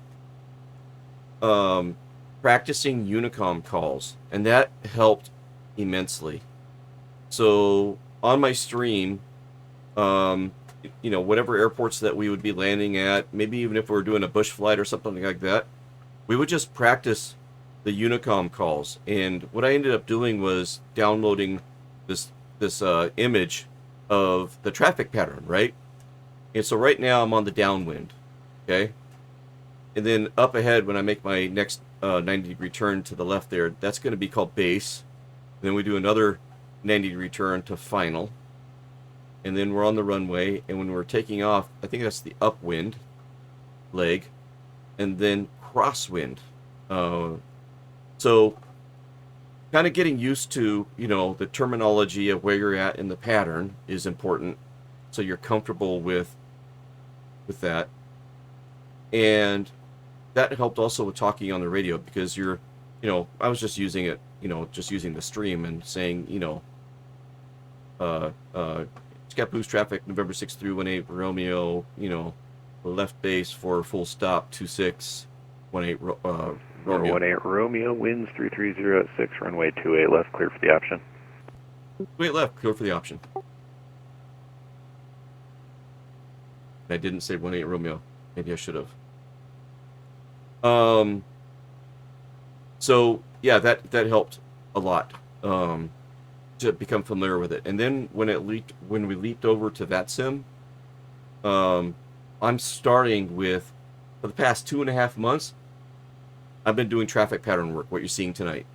A: practicing Unicom calls, and that helped immensely. So on my stream, you know, whatever airports that we would be landing at, maybe even if we were doing a bush flight or something like that, we would just practice the Unicom calls. And what I ended up doing was downloading this image of the traffic pattern, right? And so right now I'm on the downwind, okay? And then up ahead, when I make my next 90-degree turn to the left there, that's going to be called base. And then we do another 90-degree turn to final. And then we're on the runway, and when we're taking off, I think that's the upwind leg, and then crosswind. So kind of getting used to, you know, the terminology of where you're at in the pattern is important, so you're comfortable with that. And that helped also with talking on the radio, because you're, you know, I was just using it, you know, just using the stream and saying, you know, Scappoose traffic, November 6318 Romeo, you know, left base for full stop, 2618 Romeo.
E: 18 Romeo, winds 330 at 6, runway 28 left, clear for the option.
A: Wait, left, clear for the option. I didn't say 18 Romeo. Maybe I should have. So yeah, that helped a lot. To become familiar with it. And then when we leaped over to VATSIM, I'm starting with, for the past 2.5 months, I've been doing traffic pattern work, what you're seeing tonight.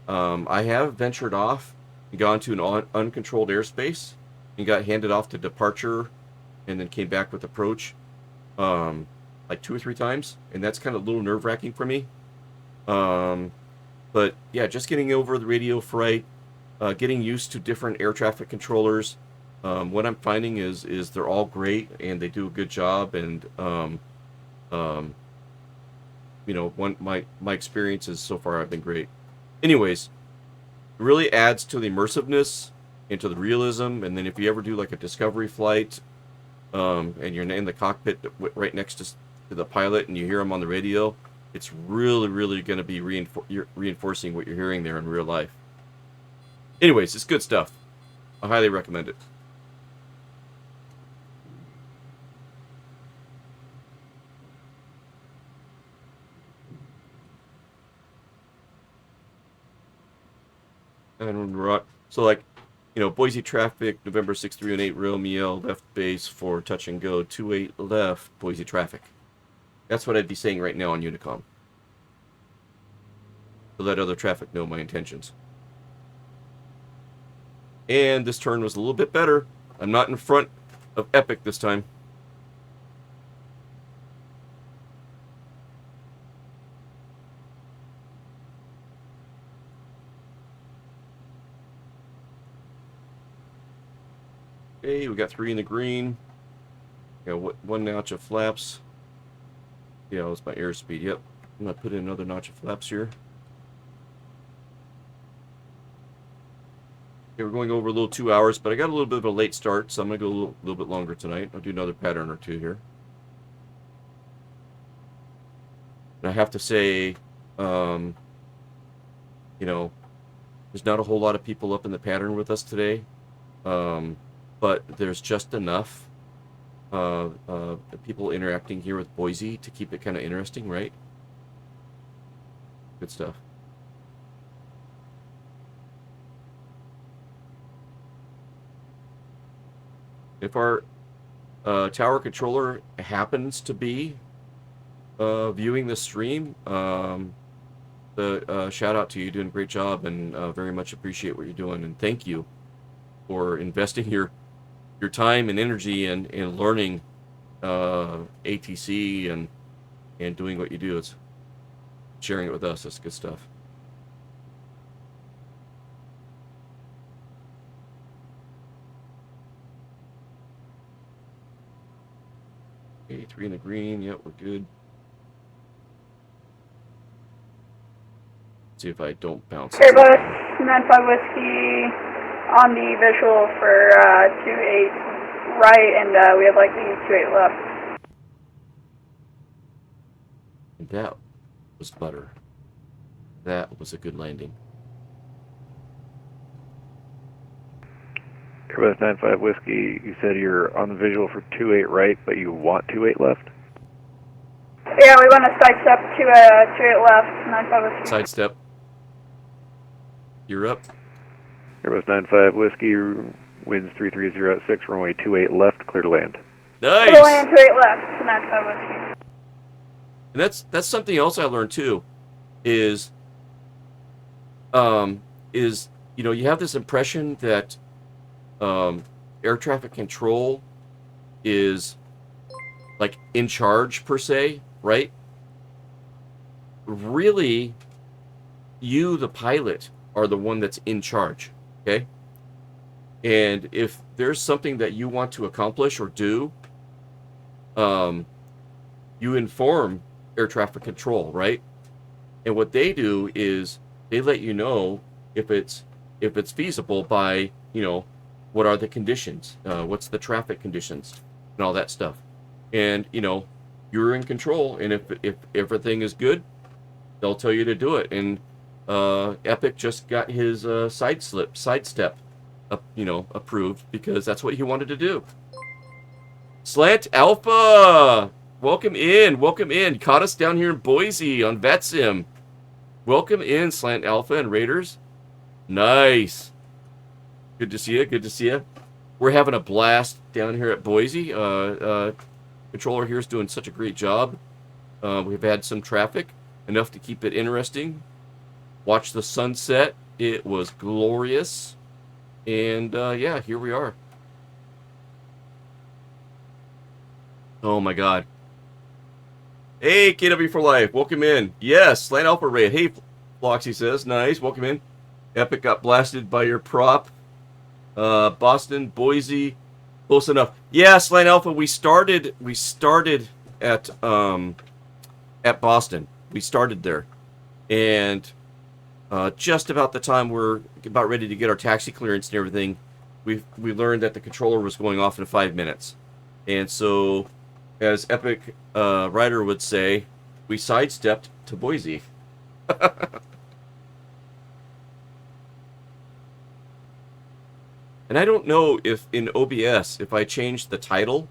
A: I have ventured off and gone to an uncontrolled airspace and got handed off to departure and then came back with approach like 2 or 3 times, and that's kind of a little nerve-wracking for me. But yeah, just getting over the radio fright, getting used to different air traffic controllers. What I'm finding is they're all great and they do a good job. And you know, my experiences so far have been great. Anyways, it really adds to the immersiveness and to the realism. And then if you ever do like a discovery flight, and you're in the cockpit right next to the pilot and you hear him on the radio, it's really going to be reinforcing what you're hearing there in real life. Anyways, it's good stuff. I highly recommend it. And so, like, you know, Boise traffic, November 6318 Romeo, left base for touch and go, 28 left, Boise traffic. That's what I'd be saying right now on Unicom, to let other traffic know my intentions. And this turn was a little bit better. I'm not in front of Epic this time. Okay, we got 3 in the green. Got 1 notch of flaps. Yeah, that's my airspeed. Yep. I'm gonna put in another notch of flaps here. Okay, we're going over a little 2 hours, but I got a little bit of a late start, so I'm gonna go a little bit longer tonight. I'll do another pattern or two here. And I have to say, you know, there's not a whole lot of people up in the pattern with us today, but there's just enough people interacting here with Boise to keep it kind of interesting, right? Good stuff. If our tower controller happens to be viewing the stream, shout out to you, doing a great job, and very much appreciate what you're doing, and thank you for investing your time and energy and learning ATC and doing what you do. It's sharing it with us. That's good stuff. Okay, 3 in the green. Yep, we're good. See if I don't bounce.
F: KBOS 95 Whiskey on the visual for 28 right, and we have like the 28 left.
A: And that was butter. That was a good landing.
E: KBOS 95 Whiskey, you said you're on the visual for 28 right, but you want 28 left?
F: Yeah, we want to sidestep to 28 left, 95 Whiskey.
A: Sidestep. You're up.
E: KBOS 95 Whiskey, winds 330 at 6, runway 28 left, clear to land.
A: Nice!
F: Clear to land, 28 left, 95 Whiskey.
A: And that's something else I learned too, is you know, you have this impression that air traffic control is like in charge per se, right? Really, you, the pilot, are the one that's in charge, okay? And if there's something that you want to accomplish or do, you inform air traffic control, right? And what they do is they let you know if it's feasible by, you know, what are the conditions, what's the traffic conditions, and all that stuff. And, you know, you're in control, and if everything is good, they'll tell you to do it. And Epic just got his sidestep, you know, approved because that's what he wanted to do. Slant Alpha, welcome in. Caught us down here in Boise on VATSIM. Welcome in, Slant Alpha and Raiders. Nice. Good to see you. We're having a blast down here at Boise. Controller here is doing such a great job. We've had some traffic, enough to keep it interesting. Watch the sunset. It was glorious. And yeah, here we are. Oh my God. Hey, KW for Life, welcome in. Yes, Slant Alpha Raid. Hey, Floxy says, nice, welcome in. Epic got blasted by your prop. Boston, Boise, close enough. Yeah, Slant Alpha, we started at Boston. We started there. And just about the time we're about ready to get our taxi clearance and everything, we learned that the controller was going off in 5 minutes. And so, as Epic Rider would say, we sidestepped to Boise. And I don't know if in OBS, if I change the title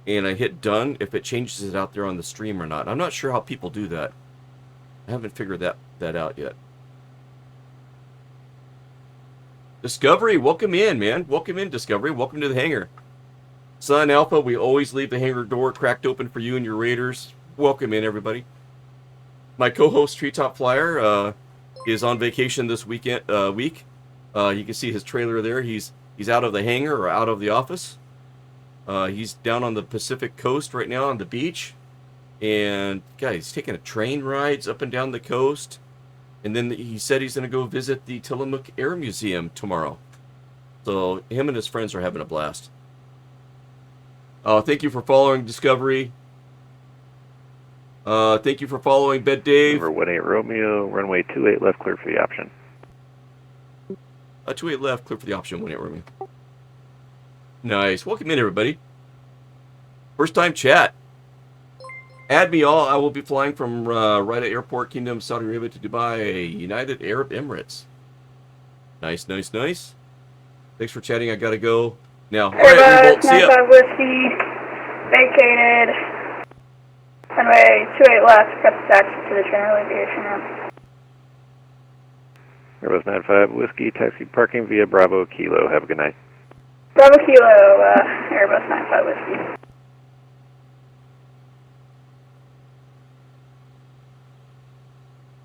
A: and I hit done, if it changes it out there on the stream or not. I'm not sure how people do that. I haven't figured that out yet. Discovery, welcome in, man. Welcome in, Discovery. Welcome to the hangar. Sun Alpha, we always leave the hangar door cracked open for you and your Raiders. Welcome in, everybody. My co-host, Treetop Flyer, is on vacation this week. You can see his trailer there. He's out of the hangar or out of the office. He's down on the Pacific coast right now on the beach. And, guys, he's taking a train rides up and down the coast. And then he said he's going to go visit the Tillamook Air Museum tomorrow. So him and his friends are having a blast. Thank you for following Discovery. Thank you for following, Bed Dave.
E: Number 18 Romeo, runway 28 left, clear for the option.
A: 28 left, clear for the option, 18 Romeo. Nice. Welcome in, everybody. First time chat. Add me all. I will be flying from Riyadh Airport, Kingdom, Saudi Arabia to Dubai, United Arab Emirates. Nice, nice, nice. Thanks for chatting. I gotta go now. All right, Revolt, see ya.
F: 95 Whiskey, vacated. Runway 28 left, press taxi to the general aviation room.
E: Airbus 95 Whiskey, taxi parking via Bravo Kilo. Have a good night.
F: Bravo Kilo, Airbus 95 Whiskey.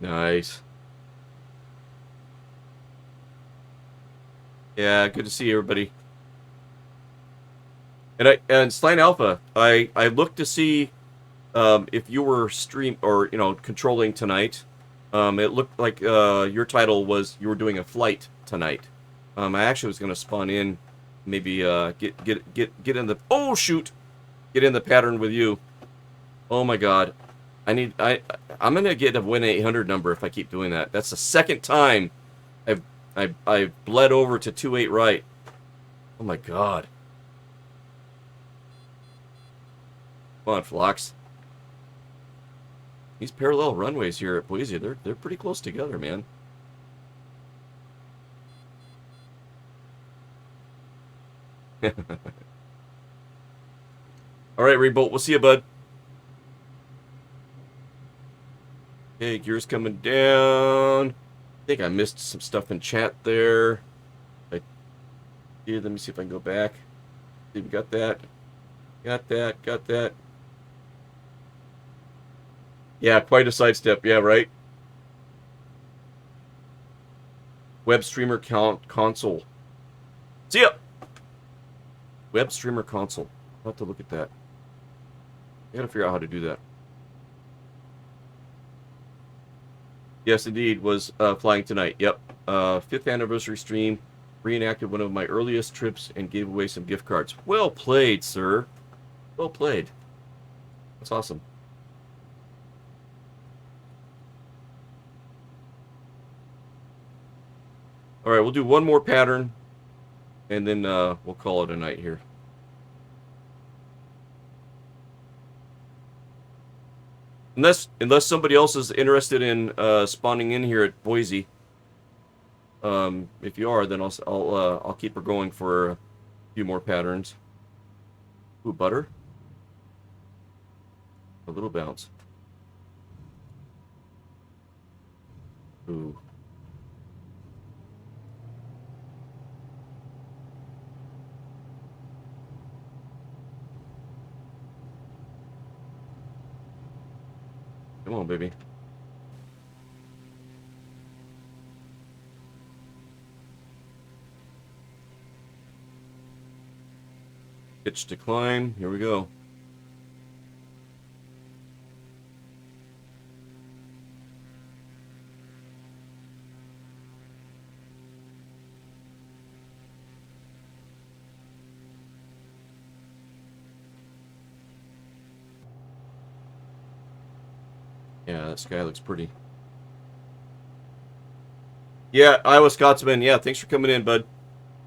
A: Nice. Yeah, good to see everybody. And Sline Alpha, I looked to see if you were controlling tonight. It looked like your title was you were doing a flight tonight. I actually was going to spawn in, maybe get in the get in the pattern with you. Oh my God, I'm gonna get a 1-800 number if I keep doing that. That's the second time I've bled over to 28 right. Oh my God. Come on, Phlox. These parallel runways here at Boise, they're pretty close together, man. All right, Rebolt, we'll see you, bud. Okay, gears coming down. I think I missed some stuff in chat there. Let me see if I can go back. See, we got that. Got that. Yeah, quite a sidestep. Yeah, right. Web streamer console. See ya. Web streamer console. I'll have to look at that. I gotta figure out how to do that. Yes, indeed, was flying tonight. Yep. 5th anniversary stream. Reenacted one of my earliest trips and gave away some gift cards. Well played, sir. Well played. That's awesome. All right, we'll do one more pattern, and then we'll call it a night here. Unless somebody else is interested in spawning in here at Boise. If you are, then I'll keep her going for a few more patterns. Ooh, butter. A little bounce. Ooh. Come on, baby. Pitch to climb. Here we go. Yeah, that sky looks pretty. Yeah, Iowa Scotsman. Yeah, thanks for coming in, bud.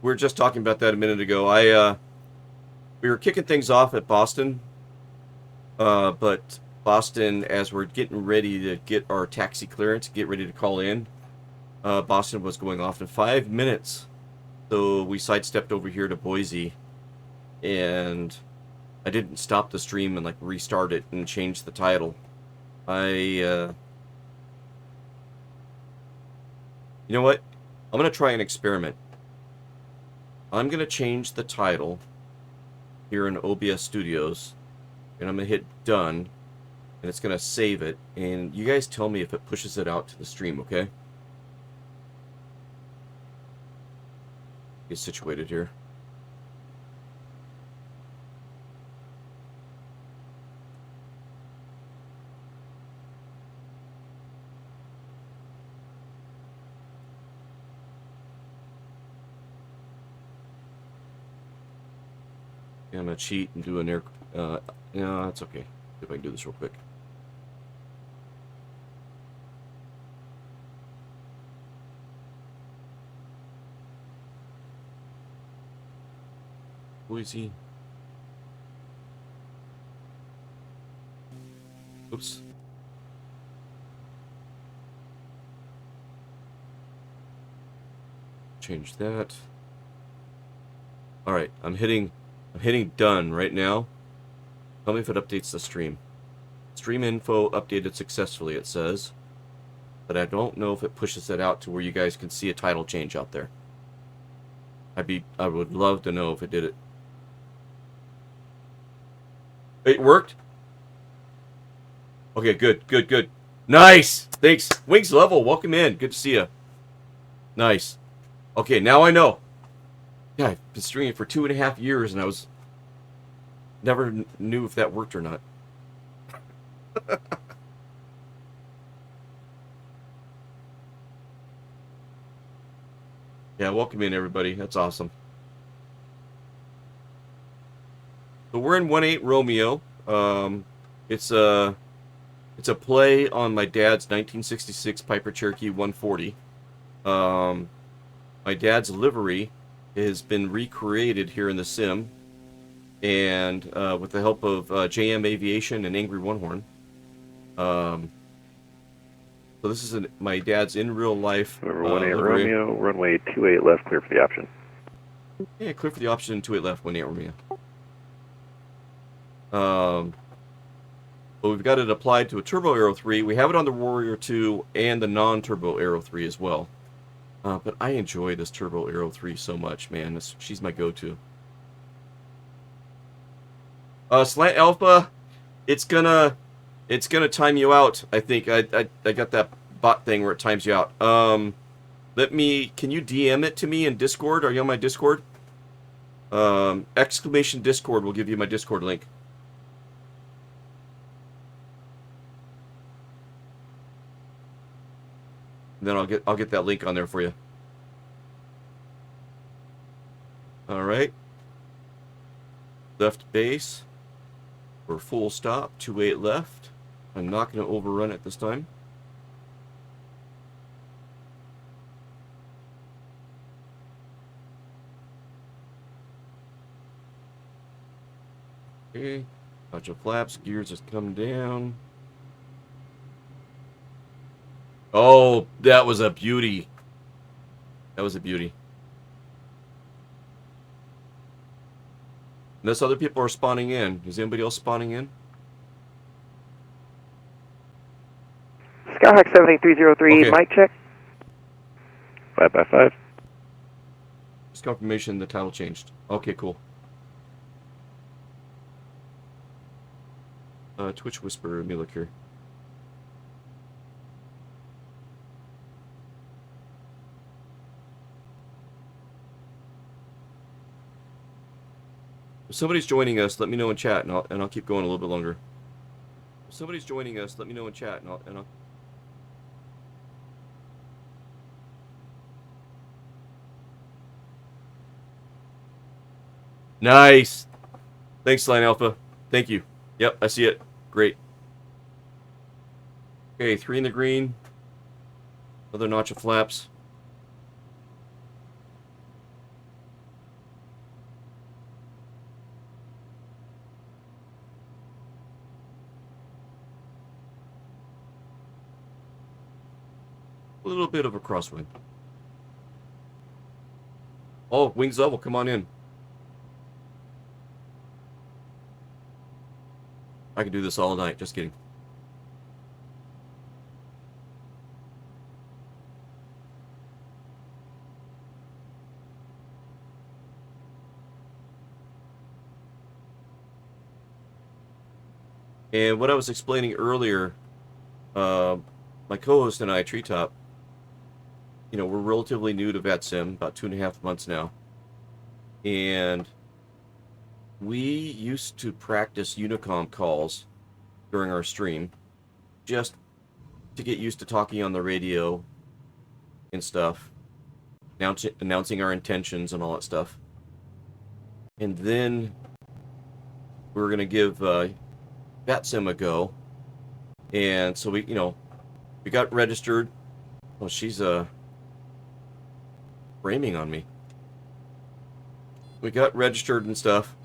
A: We were just talking about that a minute ago. We were kicking things off at Boston, but Boston, as we're getting ready to get our taxi clearance, get ready to call in, Boston was going off in 5 minutes. So we sidestepped over here to Boise, and I didn't stop the stream and restart it and change the title. You know what? I'm going to try an experiment. I'm going to change the title here in OBS Studios, and I'm going to hit done, and it's going to save it, and you guys tell me if it pushes it out to the stream, okay? Get situated here. I'm gonna cheat and do an air. No, that's okay. See if I can do this real quick. Boise. Oops. Change that. All right, I'm hitting done right now. Tell me if it updates the stream. Stream info updated successfully, it says. But I don't know if it pushes it out to where you guys can see a title change out there. I would love to know if it did it. It worked? Okay, good. Nice! Thanks. Wings Level, welcome in. Good to see you. Nice. Okay, now I know. Yeah, I've been streaming for 2.5 years and I was... never knew if that worked or not. Yeah, welcome in everybody. That's awesome. So we're in 1-8 Romeo. It's a play on my dad's 1966 Piper Cherokee 140. My dad's livery has been recreated here in the sim, and with the help of JM Aviation and Angry One Horn. So this is my dad's in real life.
E: Number 18 Romeo, runway 28 left, clear for the option.
A: Yeah, clear for the option, 28 left, 18 Romeo. But we've got it applied to a Turbo Aero 3. We have it on the Warrior 2 and the non-Turbo Aero 3 as well. But I enjoy this Turbo Aero 3 so much, man. She's my go-to. Slant Alpha, it's gonna time you out. I think I got that bot thing where it times you out. Can you DM it to me in Discord? Are you on my Discord? Exclamation Discord will give you my Discord link. And then I'll get that link on there for you. All right. Left base. For full stop, 28 left. I'm not going to overrun it this time. Okay, bunch of flaps, gears has come down. Oh, that was a beauty. That was a beauty. Unless other people are spawning in. Is anybody else spawning in?
G: Skyhawk 78303,
A: Okay.
G: mic check.
E: 5x5.
A: Just confirmation the title changed. Okay, cool. Twitch Whisper, let me look here. If somebody's joining us, let me know in chat, and I'll keep going a little bit longer. If somebody's joining us, let me know in chat, and I'll Nice. Thanks, Line Alpha. Thank you. Yep, I see it. Great. Okay, 3 in the green. Another notch of flaps. A little bit of a crosswind. Oh, wings level, come on in. I can do this all night, just kidding. And what I was explaining earlier, my co-host and I, Treetop, we're relatively new to VATSIM, about 2.5 months now. And we used to practice Unicom calls during our stream, just to get used to talking on the radio and stuff, announcing our intentions and all that stuff. And then we were going to give VATSIM a go. And so we got registered. Oh, she's framing on me. we got registered and stuff.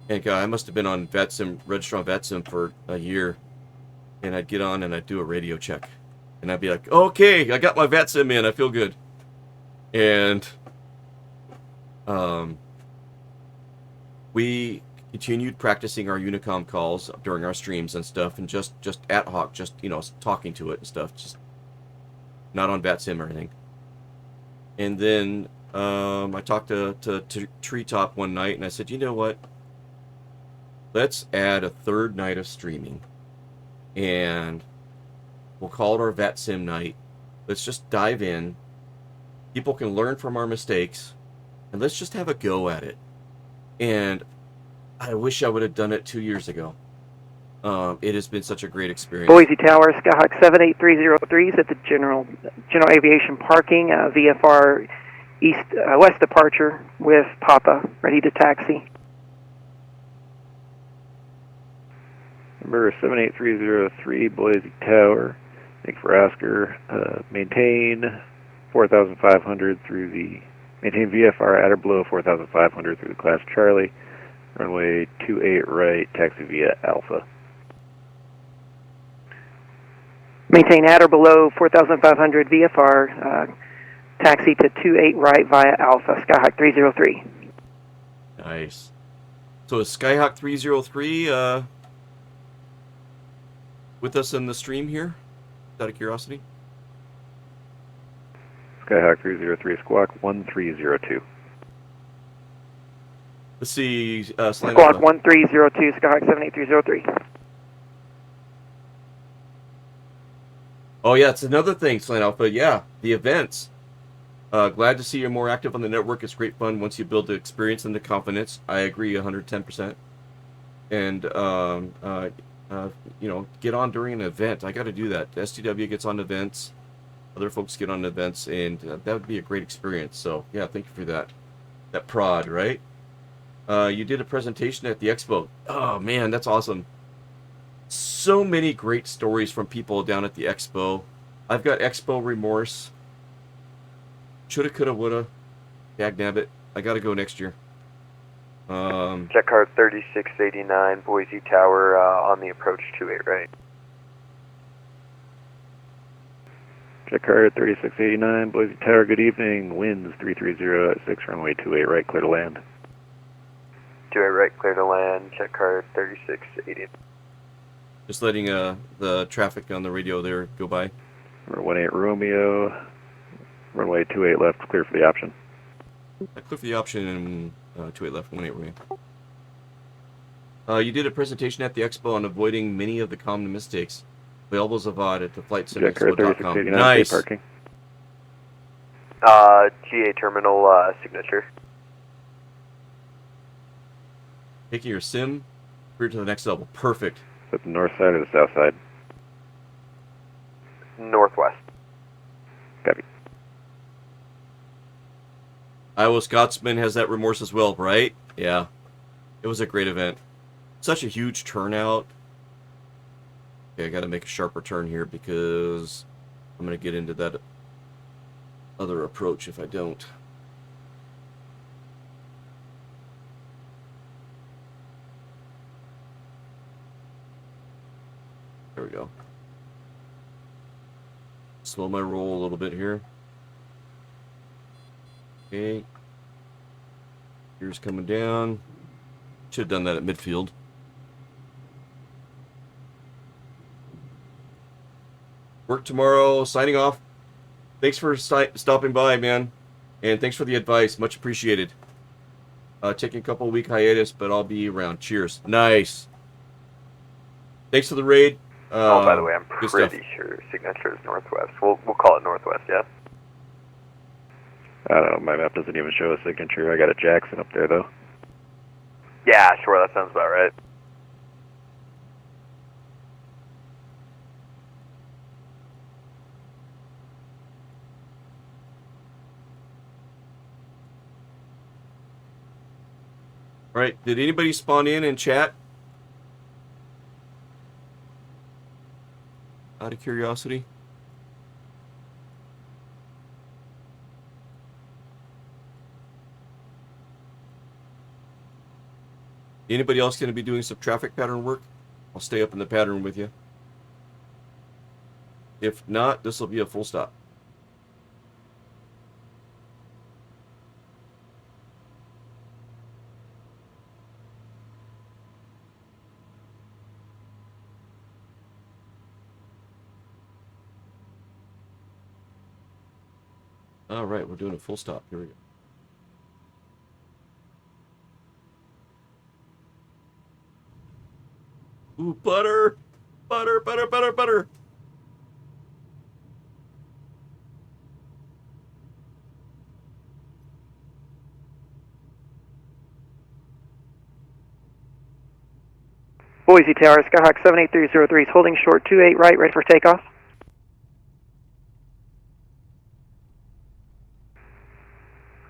A: And God, I must have been on VATSIM, registered on VATSIM for a year. And I'd get on and I'd do a radio check. And I'd be like, okay, I got my VATSIM in, I feel good. And we continued practicing our Unicom calls during our streams and stuff, and just ad hoc, just, you know, talking to it and stuff, just not on VATSIM or anything. And then I talked to Treetop one night, and I said, you know what? Let's add a third night of streaming, and we'll call it our VATSIM night. Let's just dive in. People can learn from our mistakes, and let's just have a go at it. And I wish I would have done it 2 years ago. It has been such a great experience.
G: Boise Tower, Skyhawk 78303 is at the General Aviation Parking, VFR West departure with Papa, ready to taxi.
E: Number 78303, Boise Tower. Thank you for Oscar. Maintain 4,500 through the... Maintain VFR at or below 4,500 through the class Charlie. Runway 28 right, taxi via Alpha.
G: Maintain at or below 4,500 VFR, taxi to 28 right via Alpha, Skyhawk 303.
A: Nice. So is Skyhawk 303 with us in the stream here? Out of curiosity?
E: Skyhawk 303, Squawk 1302.
A: Let's see.
G: Squawk 1302, Skyhawk 78303.
A: Oh, yeah, it's another thing, Slant Alpha. Yeah, the events. Glad to see you're more active on the network. It's great fun once you build the experience and the confidence. I agree 110%. And, you know, get on during an event. I got to do that. STW gets on events. Other folks get on events, and that would be a great experience. So, yeah, thank you for that. That prod, right? You did a presentation at the expo. Oh, man, that's awesome. So many great stories from people down at the expo. I've got expo remorse. Shoulda, coulda, woulda. Dagnabbit. I gotta go next year.
H: Check card 3689, Boise Tower, on the approach 28 right.
E: Check card 3689, Boise Tower, good evening. Winds 330 at 6, runway 28 right, clear to land.
H: 28 right, clear to land. Check card 3689.
A: Just letting the traffic on the radio there go by.
E: Number 18 Romeo, runway 28 left, clear for the option.
A: I clear for the option and 28 left, 18 Romeo. You did a presentation at the expo on avoiding many of the common mistakes. Available Zavad at the flightsimexpo.com. Nice.
E: Parking.
H: GA terminal signature.
A: Taking your sim through to the next level. Perfect.
E: Is that the north side or the south side?
H: Northwest.
E: Copy.
A: Iowa Scotsman has that remorse as well, right? Yeah. It was a great event. Such a huge turnout. Okay, I gotta make a sharper turn here because I'm gonna get into that other approach if I don't. There we go. Slow my roll a little bit here. Okay. Gears coming down. Should have done that at midfield. Work tomorrow. Signing off. Thanks for stopping by, man. And thanks for the advice. Much appreciated. Taking a couple week hiatus, but I'll be around. Cheers. Nice. Thanks for the raid.
H: Oh, by the way, I'm
A: good
H: pretty
A: stuff.
H: sure signature is Northwest. We'll call it Northwest, yeah?
E: I don't know, my map doesn't even show a signature. I got a Jackson up there, though.
H: Yeah, sure, that sounds about right.
A: All right. Did anybody spawn in and chat? Out of curiosity. Anybody else going to be doing some traffic pattern work? I'll stay up in the pattern with you. If not, this will be a full stop. All right, we're doing a full stop. Here we go. Ooh, butter! Butter, butter, butter, butter!
G: Boise Tower, Skyhawk 78303 is holding short 28 right, ready for takeoff.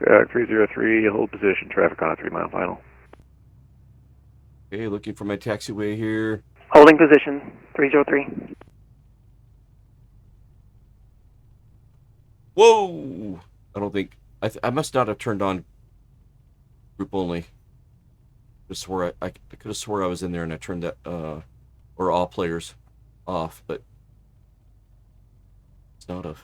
E: Skyhawk 303, hold position, traffic on a 3-mile final.
A: Okay, looking for my taxiway here.
G: Holding position, 303.
A: Whoa! I don't think... I must not have turned on group only. I swore I could have swore I was in there and I turned that, or all players off, but it's not a...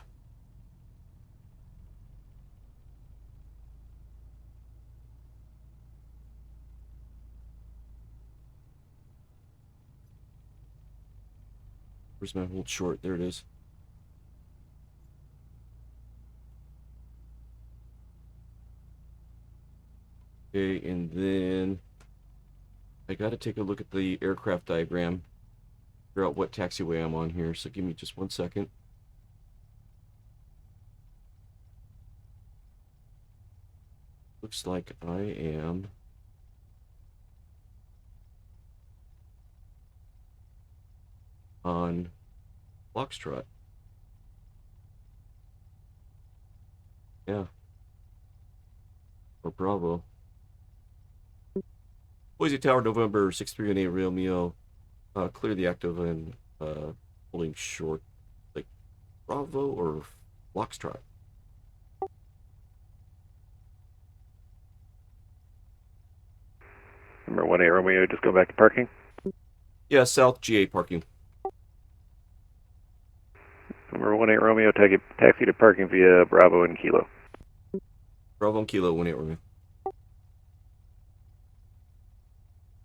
A: Where's my hold short? There it is. Okay, and then I got to take a look at the aircraft diagram, figure out what taxiway I'm on here, so give me just 1 second. Looks like I am on Foxtrot. Yeah. Or Bravo. Boise Tower, November 6318 Romeo. Clear the active and holding short. Like Bravo or Foxtrot?
E: Number 18 Romeo, just go back to parking.
A: Yeah, South GA parking.
E: Number 18 Romeo, taxi to parking via Bravo and Kilo.
A: Bravo and Kilo, 18 Romeo.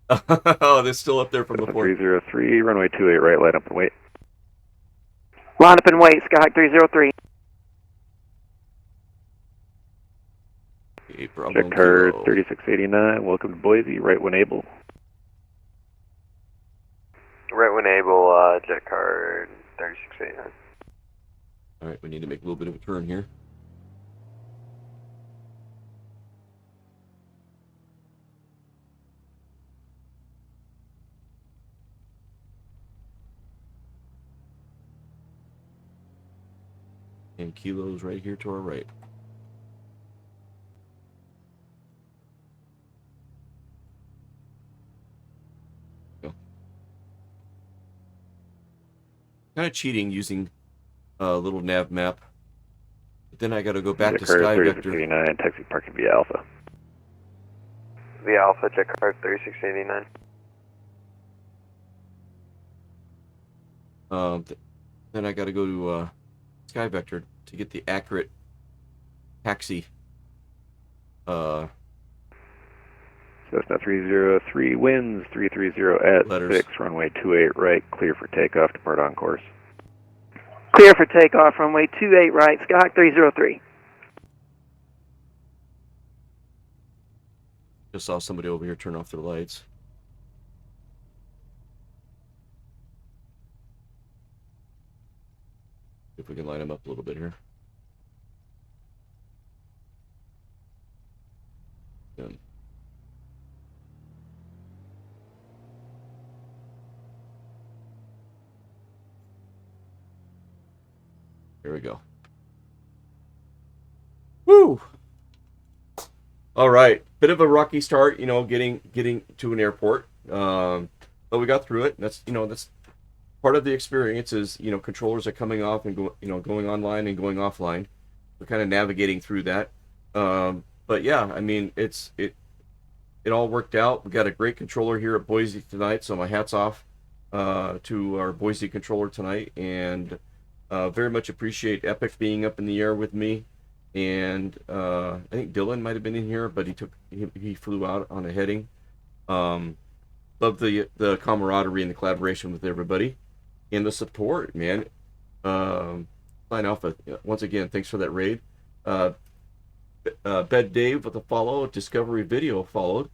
A: Oh, they're still up there from before.
E: 303, runway 28 right, line up and wait.
G: Line up and wait, Skyhawk 303.
A: Okay, Bravo
E: Check
A: and
E: card
A: Kilo.
E: 3689, welcome to Boise, right when able.
H: Right when able, jet card 3689.
A: Alright, we need to make a little bit of a turn here. And Kilo's right here to our right. Go. Kind of cheating using a little nav map. But then I got to go back to Sky Vector.
E: 3689, taxi parking via Alpha.
H: Via Alpha, jet card 3689.
A: Then I got to go to Sky Vector to get the accurate taxi.
E: Cessna 303 winds 330 at
A: Letters.
E: 6, runway 28 right, clear for takeoff, depart on course.
G: Clear for takeoff, runway 28 right, Skyhawk 303.
A: Just saw somebody over here turn off their lights. If we can line them up a little bit here. Good. Here we go. Woo! All right, bit of a rocky start, you know, getting to an airport, but we got through it. That's part of the experience. Is controllers are coming off and going online and going offline. We're kind of navigating through that, but yeah, I mean it it all worked out. We got a great controller here at Boise tonight, so my hat's off to our Boise controller tonight, and very much appreciate Epic being up in the air with me. And I think Dylan might have been in here, but he flew out on a heading. Love the camaraderie and the collaboration with everybody, and the support, man. Flying Alpha, once again, thanks for that raid. Bed Dave with a follow. Discovery Video followed.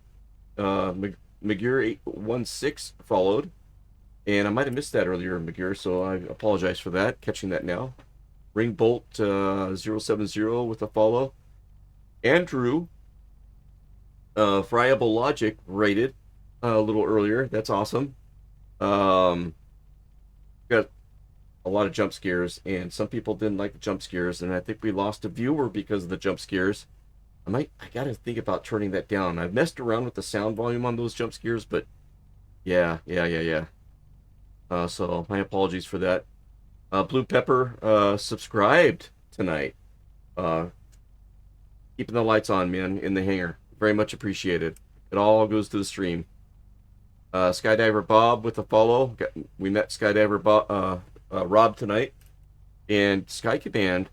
A: McGear816 followed. And I might have missed that earlier, McGear, so I apologize for that. Catching that now. Ringbolt 070 with a follow. Andrew, Friable Logic rated a little earlier. That's awesome. Got a lot of jump scares, and some people didn't like the jump scares, and I think we lost a viewer because of the jump scares. I gotta think about turning that down. I've messed around with the sound volume on those jump scares, but yeah. So my apologies for that. Blue Pepper subscribed tonight. Keeping the lights on, man, in the hangar. Very much appreciated. It all goes to the stream. Skydiver Bob with a follow. We met Skydiver Rob tonight, and Sky Command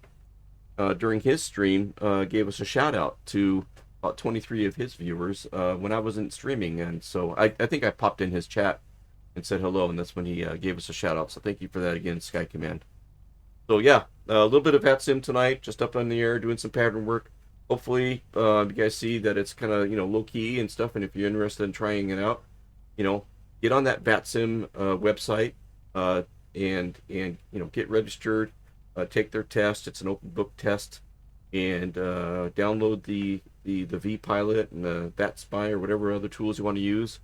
A: during his stream gave us a shout out to about 23 of his viewers when I wasn't streaming, and so I think I popped in his chat and said hello, and that's when he gave us a shout out. So thank you for that again, Sky Command. So yeah, a little bit of VATSIM tonight, just up in the air doing some pattern work. Hopefully you guys see that it's kind of low key and stuff, and if you're interested in trying it out, get on that VATSIM website. And get registered, take their test. It's an open book test, and download the vPilot and the VATSpy or whatever other tools you want to use,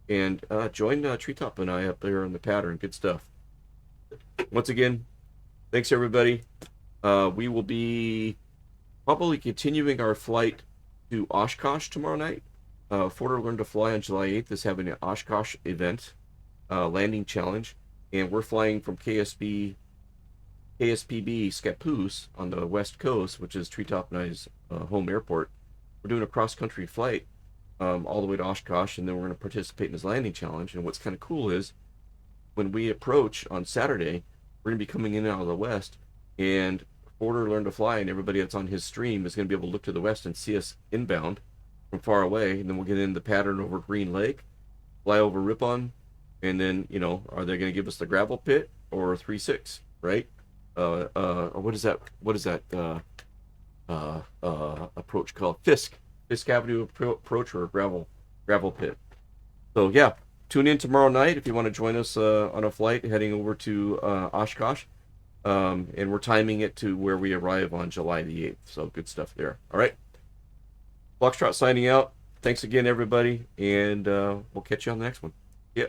A: and join Treetop and I up there on the pattern. Good stuff. Once again, thanks everybody. We will be probably continuing our flight to Oshkosh tomorrow night. Forder Learn to Fly on July 8th is having an Oshkosh event, landing challenge. And we're flying from KSPB Scappoose on the west coast, which is Treetop and I's home airport. We're doing a cross-country flight all the way to Oshkosh, and then we're going to participate in his landing challenge. And what's kind of cool is when we approach on Saturday, we're going to be coming in out of the west, and Forder Learn to Fly and everybody that's on his stream is going to be able to look to the west and see us inbound from far away. And then we'll get in the pattern over Green Lake, fly over Ripon, and then, are they going to give us the gravel pit or 3-6, right? Or what is that approach called? Fisk Avenue approach, or gravel pit. So yeah, tune in tomorrow night if you want to join us on a flight heading over to Oshkosh. And we're timing it to where we arrive on July the 8th. So good stuff there. All right. Foxtrot signing out. Thanks again, everybody. And we'll catch you on the next one. Yeah.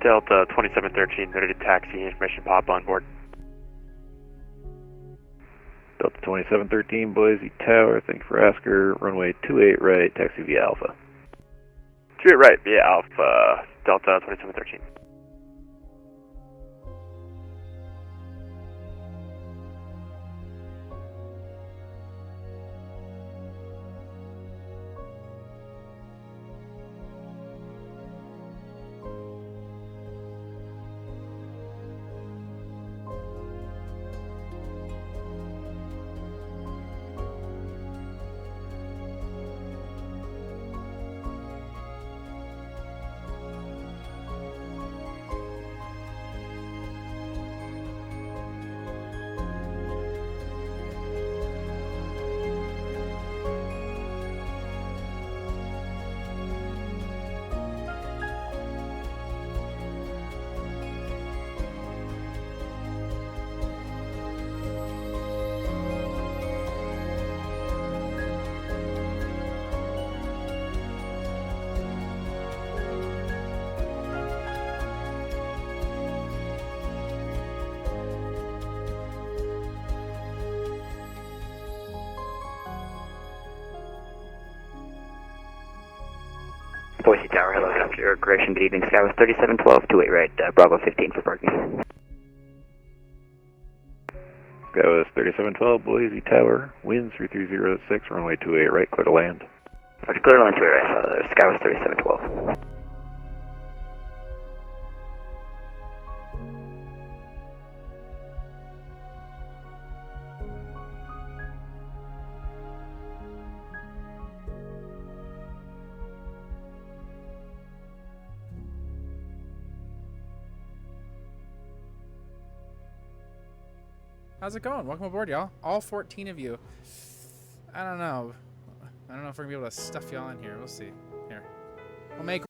H: Delta 2713, ready to taxi, information pop on board.
E: Delta 2713, Boise Tower, thank you for Asker, runway 28 right, taxi via Alpha.
H: 28 right, via Alpha, Delta 2713.
G: Boise Tower, hello, after your correction, good evening. Sky was 3712, 28 right, Bravo 15 for parking.
E: Sky was 3712, Boise Tower, winds 3306, runway 28 right, clear to land.
G: Roger, clear to land 28 right, Sky was 3712.
I: How's it going? Welcome aboard, y'all. All 14 of you. I don't know. I don't know if we're gonna be able to stuff y'all in here. We'll see. Here. We'll make